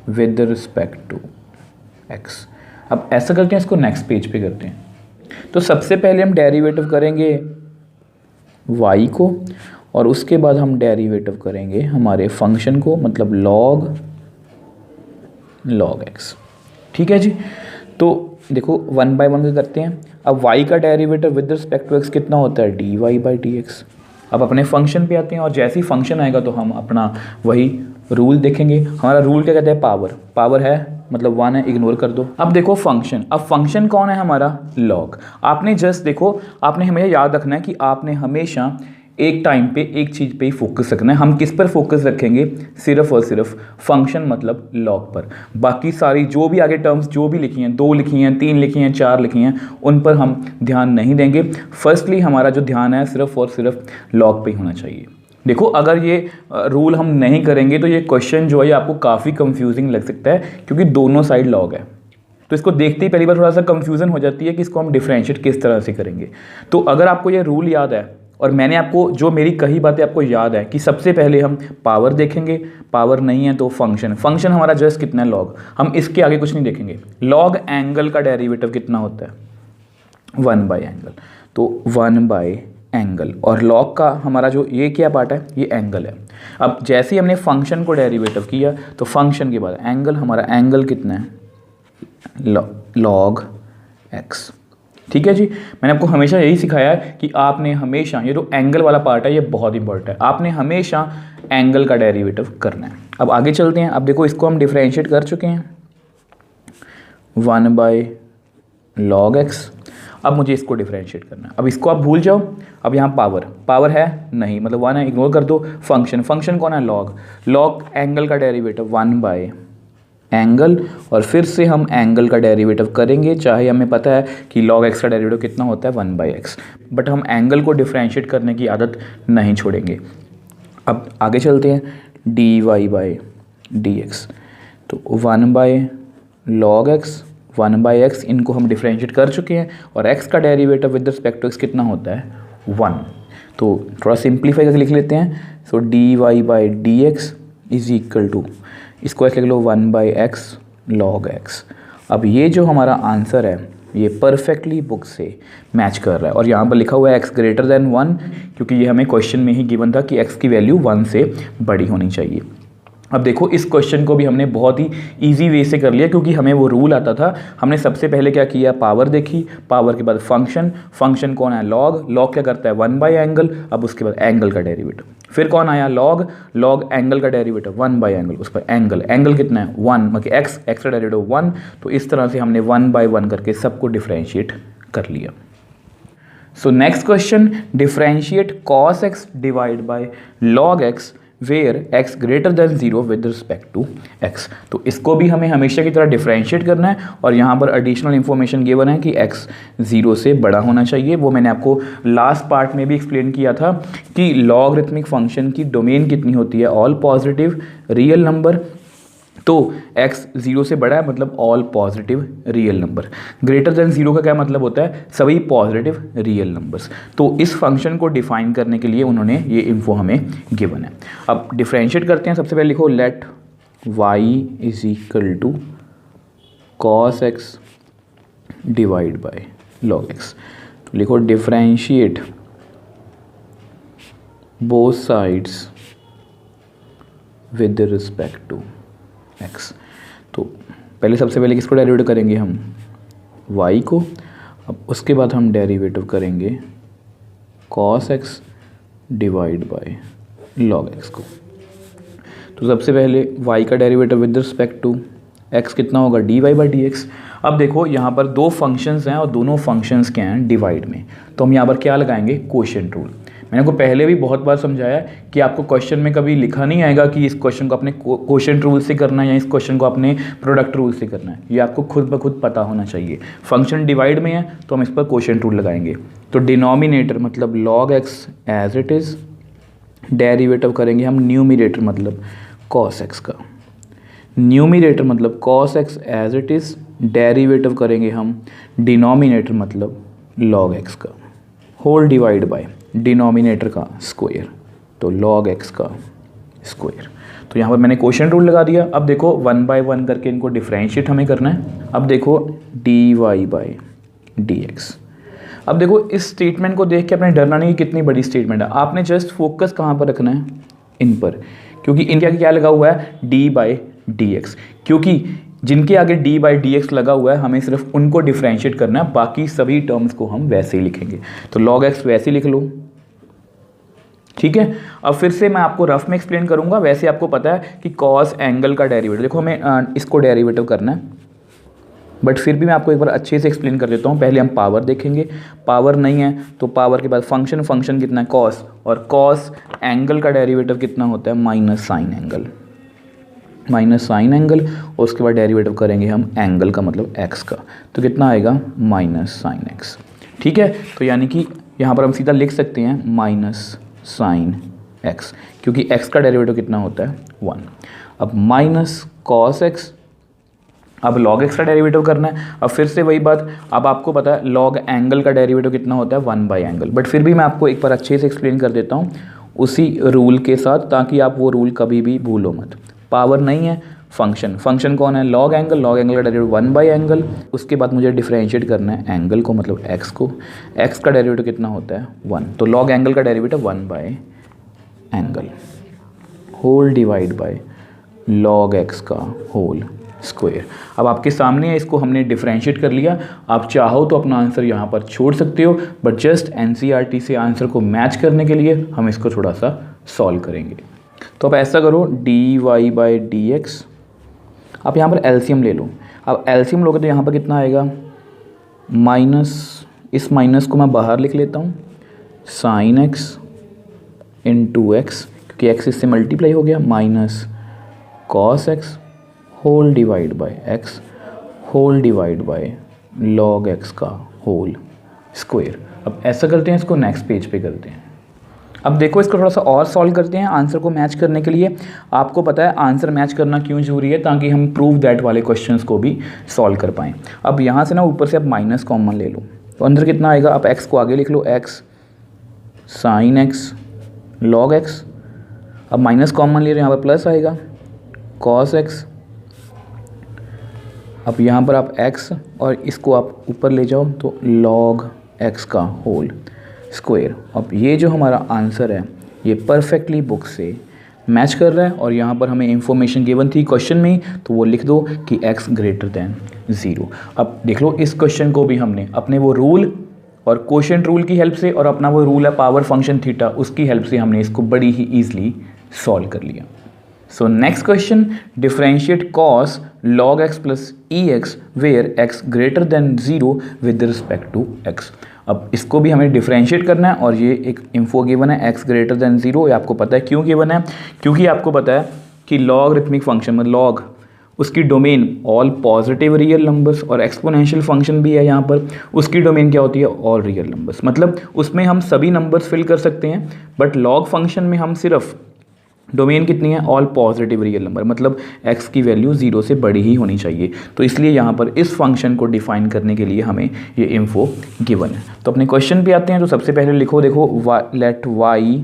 with respect to x। अब ऐसा करके इसको नेक्स्ट पेज पे करते हैं। तो सबसे पहले हम डेरिवेटिव करेंगे y को, और उसके बाद हम डेरिवेटिव करेंगे हमारे फंक्शन को, मतलब log x। ठीक है जी। तो देखो 1 बाय 1 करते हैं। अब y का derivative with respect to x कितना होता है? dy by dx। अब अपने फंक्शन पे आते हैं, और जैसे ही फंक्शन आएगा तो हम अपना वही रूल देखेंगे। हमारा रूल क्या कहता है? पावर है मतलब 1 है, इग्नोर कर दो। अब देखो फंक्शन, अब फंक्शन कौन है? हमारा log। आपने जस्ट देखो, आपने हमें याद रखना है कि आपने हमेशा एक टाइम पे एक चीज़ पे ही फोकस रखना है। हम किस पर फोकस रखेंगे? सिर्फ और सिर्फ फंक्शन मतलब लॉग पर। बाकी सारी जो भी आगे टर्म्स जो भी लिखी हैं, 2 लिखी हैं, 3 लिखी हैं, 4 लिखी हैं, उन पर हम ध्यान नहीं देंगे। फर्स्टली हमारा जो ध्यान है सिर्फ और सिर्फ लॉग पे ही होना चाहिए। देखो अगर ये रूल हम नहीं करेंगे तो ये क्वेश्चन जो है आपको काफ़ी कंफ्यूजिंग लग सकता है, क्योंकि दोनों साइड लॉग है। तो इसको देखते ही पहली बार थोड़ा सा कंफ्यूजन हो जाती है कि इसको हम डिफरेंशिएट किस तरह से करेंगे। तो अगर आपको ये रूल याद है, और मैंने आपको जो मेरी कही बातें आपको याद है कि सबसे पहले हम पावर देखेंगे, पावर नहीं है तो फंक्शन हमारा जस्ट कितना है? लॉग। हम इसके आगे कुछ नहीं देखेंगे। लॉग एंगल का डेरिवेटिव कितना होता है? 1 बाई एंगल। तो 1 बाई एंगल, और लॉग का हमारा जो ये क्या पार्ट है? ये एंगल है। अब जैसे ही हमने फंक्शन को डेरिवेटिव किया तो फंक्शन के बाद एंगल, हमारा एंगल कितना है? Log x. ठीक है जी। मैंने आपको हमेशा यही सिखाया है कि आपने हमेशा, ये जो एंगल वाला पार्ट है ये बहुत इंपॉर्टेंट है, आपने हमेशा एंगल का डेरिवेटिव करना है। अब आगे चलते हैं। अब देखो इसको हम डिफरेंशिएट कर चुके हैं 1 बाई log x। अब मुझे इसको डिफरेंशिएट करना है। अब इसको आप भूल जाओ। अब यहाँ पावर है नहीं, मतलब 1 है, इग्नोर कर दो। फंक्शन कौन है? लॉग एंगल का डेरिवेटिव 1 बाई एंगल, और फिर से हम एंगल का डेरिवेटिव करेंगे, चाहे हमें पता है कि log x का डेरिवेटिव कितना होता है? 1 बाई एक्स, बट हम एंगल को डिफरेंशिएट करने की आदत नहीं छोड़ेंगे। अब आगे चलते हैं। dy by dx। तो 1 by log x, 1 by x, इनको हम डिफरेंशिएट कर चुके हैं, और x का derivative with respect to x कितना होता है? 1। तो थोड़ा सिंप्लीफाई करके लिख लेते हैं। So dy by dx is equal to, इसको ऐसे लिख लो 1 बाई एक्स log x। अब ये जो हमारा आंसर है ये परफेक्टली बुक से मैच कर रहा है, और यहाँ पर लिखा हुआ है x ग्रेटर देन 1, क्योंकि ये हमें क्वेश्चन में ही गिवन था कि x की वैल्यू 1 से बड़ी होनी चाहिए। अब देखो इस क्वेश्चन को भी हमने बहुत ही इजी वे से कर लिया, क्योंकि हमें वो रूल आता था। हमने सबसे पहले क्या किया? पावर देखी, पावर के बाद फंक्शन कौन है? लॉग क्या करता है? 1 बाई एंगल। अब उसके बाद एंगल का डेरिवेटिव, फिर कौन आया? लॉग एंगल का डेरिवेटिव 1 बाई एंगल, उस पर एंगल कितना है? 1, मतलब एक्स का डेरिवेटिव 1। तो इस तरह से हमने 1 बाई 1 करके सबको डिफरेंशिएट कर लिया। So next question, differentiate cos x divide by log x where x greater than 0 with respect to x। तो इसको भी हमें हमेशा की तरह डिफरेंशिएट करना है, और यहाँ पर एडिशनल इन्फॉर्मेशन गिवन है कि x 0 से बड़ा होना चाहिए। वो मैंने आपको लास्ट पार्ट में भी एक्सप्लेन किया था कि लॉगरिथमिक फंक्शन की डोमेन कितनी होती है? All positive real number. तो x 0 से बड़ा है मतलब all positive real number. Greater than 0 का क्या मतलब होता है? सभी पॉजिटिव रियल नंबर्स। तो इस फंक्शन को डिफाइन करने के लिए उन्होंने ये इन्फो हमें गिवन है। अब डिफरेंशिएट करते हैं। सबसे पहले लिखो let y is equal to cos x divide by log x। तो लिखो differentiate both sides with respect to x. तो पहले सबसे पहले किसको डेरिवेटिव करेंगे हम, y को। अब उसके बाद हम डेरिवेटिव करेंगे cos x divide by log x को। तो सबसे पहले y का derivative with respect to x कितना होगा, dy बाई डी एक्स। अब देखो यहाँ पर दो फंक्शंस हैं और दोनों फंक्शंस क्या हैं, डिवाइड में। तो हम यहाँ पर क्या लगाएंगे, कोशेंट रूल। मैंने को पहले भी बहुत बार समझाया कि आपको क्वेश्चन में कभी लिखा नहीं आएगा कि इस क्वेश्चन को अपने कोशेंट रूल से करना है या इस क्वेश्चन को अपने प्रोडक्ट रूल से करना है। ये आपको खुद ब खुद पता होना चाहिए। फंक्शन डिवाइड में है तो हम इस पर कोशेंट रूल लगाएंगे। तो डिनोमिनेटर मतलब log x as it is, derivative करेंगे हम न्यूमिनेटर मतलब cos x का, न्यूमिनेटर मतलब cos x as it is, derivative करेंगे हम डिनोमिनेटर मतलब log x का, होल डिवाइड बाय डिनोमिनेटर का स्क्वायर, तो log x का स्क्वायर। तो यहाँ पर मैंने क्वोशिएंट रूल लगा दिया। अब देखो 1 बाय 1 करके इनको डिफरेंशिएट हमें करना है। अब देखो dy बाई dx। अब देखो इस स्टेटमेंट को देख के अपने डरना नहीं कि कितनी बड़ी स्टेटमेंट है। आपने जस्ट फोकस कहाँ पर रखना है, इन पर, क्योंकि इनके आगे क्या लगा हुआ है, डी बाई डी एक्स। क्योंकि जिनके आगे डी बाई डी एक्स लगा हुआ है हमें सिर्फ उनको डिफरेंशिएट करना है, बाकी सभी टर्म्स को हम वैसे ही लिखेंगे। तो log x वैसे ही लिख लो, ठीक है। अब फिर से मैं आपको रफ में एक्सप्लेन करूंगा। वैसे आपको पता है कि cos एंगल का डेरिवेटिव, देखो हमें इसको डेरिवेटिव करना है, बट फिर भी मैं आपको एक बार अच्छे से एक्सप्लेन कर देता हूँ। पहले हम पावर देखेंगे, पावर नहीं है तो पावर के बाद फंक्शन, फंक्शन कितना है cos, और cos एंगल का डेरिवेटिव कितना होता है, minus sign angle, minus sign angle. और उसके बाद डेरिवेटिव करेंगे हम एंगल का मतलब x का, तो कितना आएगा, माइनस साइन x, ठीक है। तो यानी कि यहाँ पर हम सीधा लिख सकते हैं माइनस साइन x, क्योंकि x का डेरिवेटिव कितना होता है, 1। अब माइनस cos x, अब log x का डेरिवेटिव करना है। अब फिर से वही बात, अब आपको पता है log एंगल का डेरिवेटिव कितना होता है, 1 बाई एंगल। बट फिर भी मैं आपको एक बार अच्छे से एक्सप्लेन कर देता हूँ उसी रूल के साथ, ताकि आप वो रूल कभी भी भूलो मत। पावर नहीं है, फंक्शन, फंक्शन कौन है, log एंगल, log एंगल का डेरिवेटिव 1 बाई एंगल। उसके बाद मुझे डिफरेंशिएट करना है एंगल को मतलब x को, x का डेरिवेटिव कितना होता है, 1। तो log एंगल का derivative 1 by angle whole divide by log x का होल स्क्वायर। अब आपके सामने है, इसको हमने डिफरेंशिएट कर लिया। आप चाहो तो अपना आंसर यहाँ पर छोड़ सकते हो, बट जस्ट एनसीईआरटी से आंसर को मैच करने के लिए हम इसको थोड़ा सा सॉल्व करेंगे। तो आप ऐसा करो, d y by d x, आप यहाँ पर एलसीएम ले लो। अब एलसीएम लोगे तो यहाँ पर कितना आएगा, माइनस, इस माइनस को मैं बाहर लिख लेता हूँ, साइन एक्स इंटू एक्स, क्योंकि एक्स इससे मल्टीप्लाई हो गया, minus cos x whole divide by x whole divide by log x का होल स्क्वायर। अब ऐसा करते हैं, इसको नेक्स्ट पेज पे करते हैं। अब देखो इसको थोड़ा सा और सॉल्व करते हैं आंसर को मैच करने के लिए। आपको पता है आंसर मैच करना क्यों जरूरी है, ताकि हम प्रूव दैट वाले क्वेश्चंस को भी सॉल्व कर पाएँ। अब यहाँ से ना ऊपर से आप माइनस कॉमन ले लो, तो अंदर कितना आएगा, आप x को आगे लिख लो, x sine x log x। अब माइनस कॉमन ले रहे हैं, यहाँ पर प्लस आएगा, cos x। अब यहाँ पर आप x और इसको आप ऊपर ले जाओ तो log x का होल स्क्वायर। अब ये जो हमारा आंसर है ये परफेक्टली बुक से मैच कर रहा है, और यहाँ पर हमें इंफॉर्मेशन गिवन थी क्वेश्चन में ही, तो वो लिख दो कि x ग्रेटर दैन 0। अब देख लो इस क्वेश्चन को भी हमने अपने वो रूल और कोशेंट रूल की हेल्प से, और अपना वो रूल है पावर फंक्शन थीटा, उसकी हेल्प से हमने इसको बड़ी ही ईजिली सॉल्व कर लिया। So next question, differentiate cos log x plus ex where x greater than 0 with respect to x। अब इसको भी हमें डिफरेंशिएट करना है, और ये एक इन्फो गिवन है x ग्रेटर देन 0। ये आपको पता है क्यों गिवन है, क्योंकि आपको पता है कि लॉगरिथमिक फंक्शन में लॉग उसकी domain all positive real numbers, और एक्सपोनेंशियल फंक्शन भी है यहाँ पर, उसकी डोमेन क्या होती है, ऑल रियल नंबर्स। मतलब उसमें हम सभी नंबर्स फिल कर सकते हैं, बट लॉग फंक्शन में हम सिर्फ डोमेन कितनी है, ऑल पॉजिटिव रियल नंबर, मतलब x की वैल्यू 0 से बड़ी ही होनी चाहिए। तो इसलिए यहाँ पर इस फंक्शन को डिफाइन करने के लिए हमें ये इन्फो गिवन है। तो अपने क्वेश्चन पे आते हैं। तो सबसे पहले लिखो, देखो let y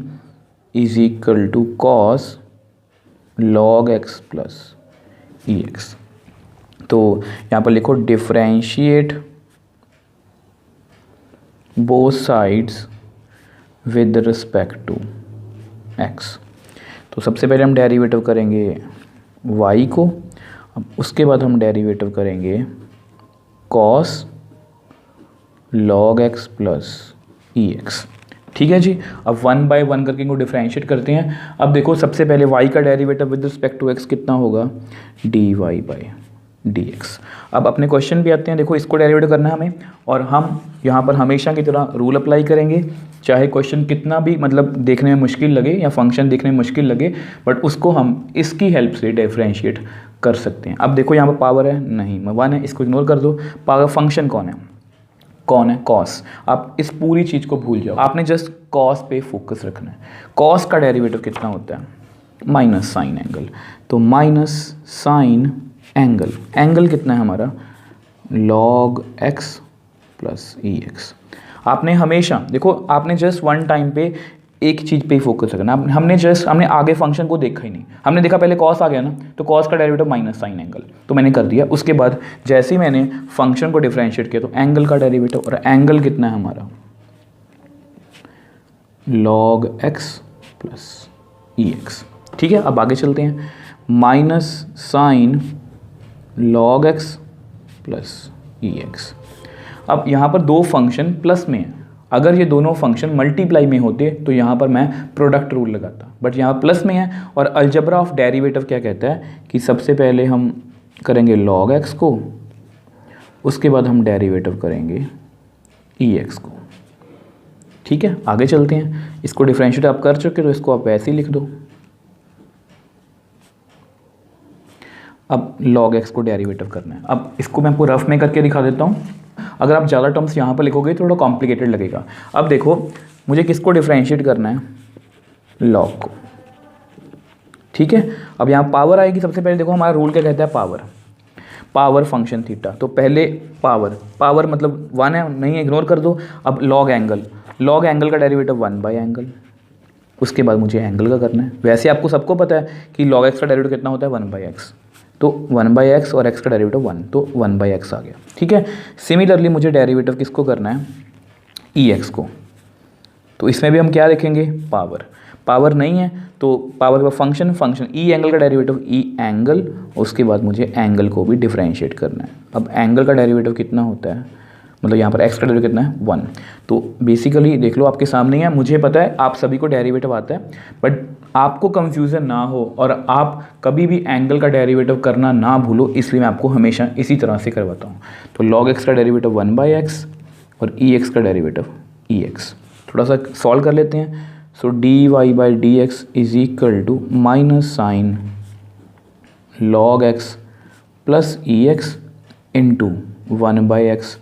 is equal to cos log x plus e x. तो यहाँ पर लिखो differentiate both sides with respect to x। तो सबसे पहले हम डेरिवेटिव करेंगे y को, अब उसके बाद हम डेरिवेटिव करेंगे cos log x plus EX। ठीक है जी। अब 1 बाय 1 करके इनको डिफ्रेंशिएट करते हैं। अब देखो सबसे पहले y का derivative with respect to x कितना होगा, dy बाई dx। अब अपने क्वेश्चन भी आते हैं, देखो इसको डेरिवेटिव करना है हमें, और हम यहाँ पर हमेशा की तरह रूल अप्लाई करेंगे, चाहे क्वेश्चन कितना भी मतलब देखने में मुश्किल लगे या फंक्शन देखने में मुश्किल लगे, बट उसको हम इसकी हेल्प से डिफ्रेंशिएट कर सकते हैं। अब देखो यहाँ पर पावर है नहीं, 1 है, इसको इग्नोर कर दो। पावर फंक्शन कौन है, कॉस। आप इस पूरी चीज़ को भूल जाओ, आपने जस्ट कॉस पे फोकस रखना है। कॉस का डेरिवेटिव कितना होता है, माइनस साइन एंगल, तो माइनस साइन एंगल, एंगल कितना है हमारा, log x प्लस EX। आपने हमेशा देखो, आपने जस्ट वन टाइम पे एक चीज़ पे ही फोकस रखना। हमने आगे फंक्शन को देखा ही नहीं, हमने देखा पहले कॉस आ गया ना, तो कॉस का डेरिवेटिव माइनस साइन एंगल, तो मैंने कर दिया। उसके बाद जैसे ही मैंने फंक्शन को डिफरेंशिएट किया तो एंगल का डेरिवेटिव, और एंगल कितना है हमारा, log x प्लस EX। ठीक है, अब आगे चलते हैं, minus sine log x plus EX। अब यहाँ पर दो फंक्शन प्लस में है, अगर ये दोनों फंक्शन मल्टीप्लाई में होते तो यहाँ पर मैं प्रोडक्ट रूल लगाता, बट यहाँ प्लस में है। और अलजेब्रा ऑफ डेरिवेटिव क्या कहता है कि सबसे पहले हम करेंगे log x को, उसके बाद हम डेरिवेटिव करेंगे EX को। ठीक है, आगे चलते हैं। इसको डिफरेंशिएट आप कर चुके तो इसको आप वैसे ही लिख दो। अब log x को डेरिवेटिव करना है। अब इसको मैं आपको रफ में करके दिखा देता हूँ, अगर आप ज़्यादा टर्म्स यहाँ पर लिखोगे तो थोड़ा कॉम्प्लिकेटेड लगेगा। अब देखो मुझे किसको डिफरेंशिएट करना है, log को। ठीक है, अब यहाँ पावर आएगी। सबसे पहले देखो हमारा रूल क्या कहता है, पावर फंक्शन थीटा, तो पहले पावर मतलब 1 है, नहीं इग्नोर कर दो। अब log एंगल का डेरिवेटिव 1 बाई एंगल, उसके बाद मुझे एंगल का करना है। वैसे आपको सबको पता है कि log x का डेरिवेटिव कितना होता है, 1 बाई एक्स, तो 1 बाई एक्स और x का डेरिवेटिव 1, तो 1 बाई एक्स आ गया। ठीक है, सिमिलरली मुझे डेरिवेटिव किसको करना है, EX को, तो इसमें भी हम क्या देखेंगे, पावर नहीं है तो पावर का फंक्शन ई एंगल का डेरिवेटिव ई एंगल, उसके बाद मुझे एंगल को भी डिफरेंशिएट करना है। अब एंगल का डेरिवेटिव कितना होता है, मतलब यहाँ पर x का डेरिवेटिव कितना है, 1। तो बेसिकली देख लो आपके सामने ही है, मुझे पता है आप सभी को डेरिवेटिव आता है, बट आपको कंफ्यूजन ना हो और आप कभी भी एंगल का डेरिवेटिव करना ना भूलो, इसलिए मैं आपको हमेशा इसी तरह से करवाता हूँ। तो log x का डेरिवेटिव 1 बाई एक्स और EX का डेरिवेटिव EX। थोड़ा सा सॉल्व कर लेते हैं। So dy by dx is equal to minus sine log x plus EX into 1 by x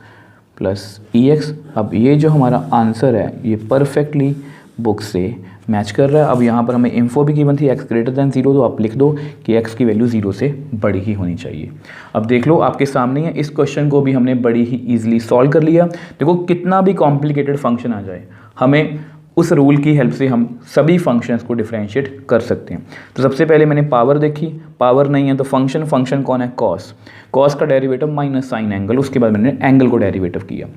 plus EX। अब ये जो हमारा आंसर है ये परफेक्टली बुक से मैच कर रहा है। अब यहाँ पर हमें इन्फो भी गिवन थी x ग्रेटर दैन 0, तो आप लिख दो कि x की वैल्यू 0 से बड़ी ही होनी चाहिए। अब देख लो आपके सामने है, इस क्वेश्चन को भी हमने बड़ी ही ईजिली सॉल्व कर लिया। देखो कितना भी कॉम्प्लिकेटेड फंक्शन आ जाए, हमें उस रूल की हेल्प से हम सभी फंक्शंस को डिफरेंशिएट कर सकते हैं। तो सबसे पहले मैंने पावर देखी, पावर नहीं है तो फंक्शन कौन है, कॉस का डेरिवेटिव माइनस साइन एंगल, उसके बाद मैंने एंगल को डेरिवेटिव किया।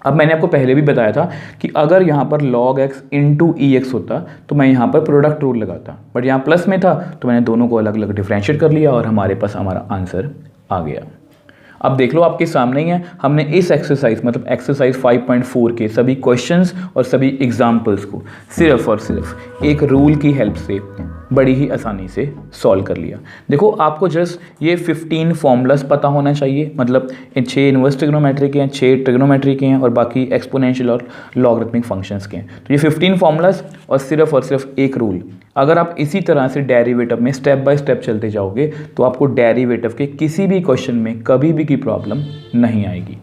अब मैंने आपको पहले भी बताया था कि अगर यहाँ पर log x इंटू EX होता तो मैं यहाँ पर प्रोडक्ट रूल लगाता, बट यहाँ प्लस में था तो मैंने दोनों को अलग अलग डिफरेंशिएट कर लिया और हमारे पास हमारा आंसर आ गया। अब देख लो आपके सामने ही है, हमने इस एक्सरसाइज मतलब एक्सरसाइज 5.4 के सभी क्वेश्चंस और सभी एग्जाम्पल्स को सिर्फ और सिर्फ एक रूल की हेल्प से बड़ी ही आसानी से सॉल्व कर लिया। देखो आपको जस्ट ये 15 फॉर्मूलाज पता होना चाहिए, मतलब 6 इनवर्स ट्रिग्नोमेट्री के हैं, 6 ट्रिग्नोमेट्री के हैं और बाकी एक्सपोनेंशियल और लॉगरिथमिक फंक्शंस के हैं। तो ये 15 फॉर्मूलाज और सिर्फ एक रूल, अगर आप इसी तरह से डेरिवेटिव में स्टेप बाय स्टेप चलते जाओगे तो आपको डेरिवेटिव के किसी भी क्वेश्चन में कभी भी की प्रॉब्लम नहीं आएगी।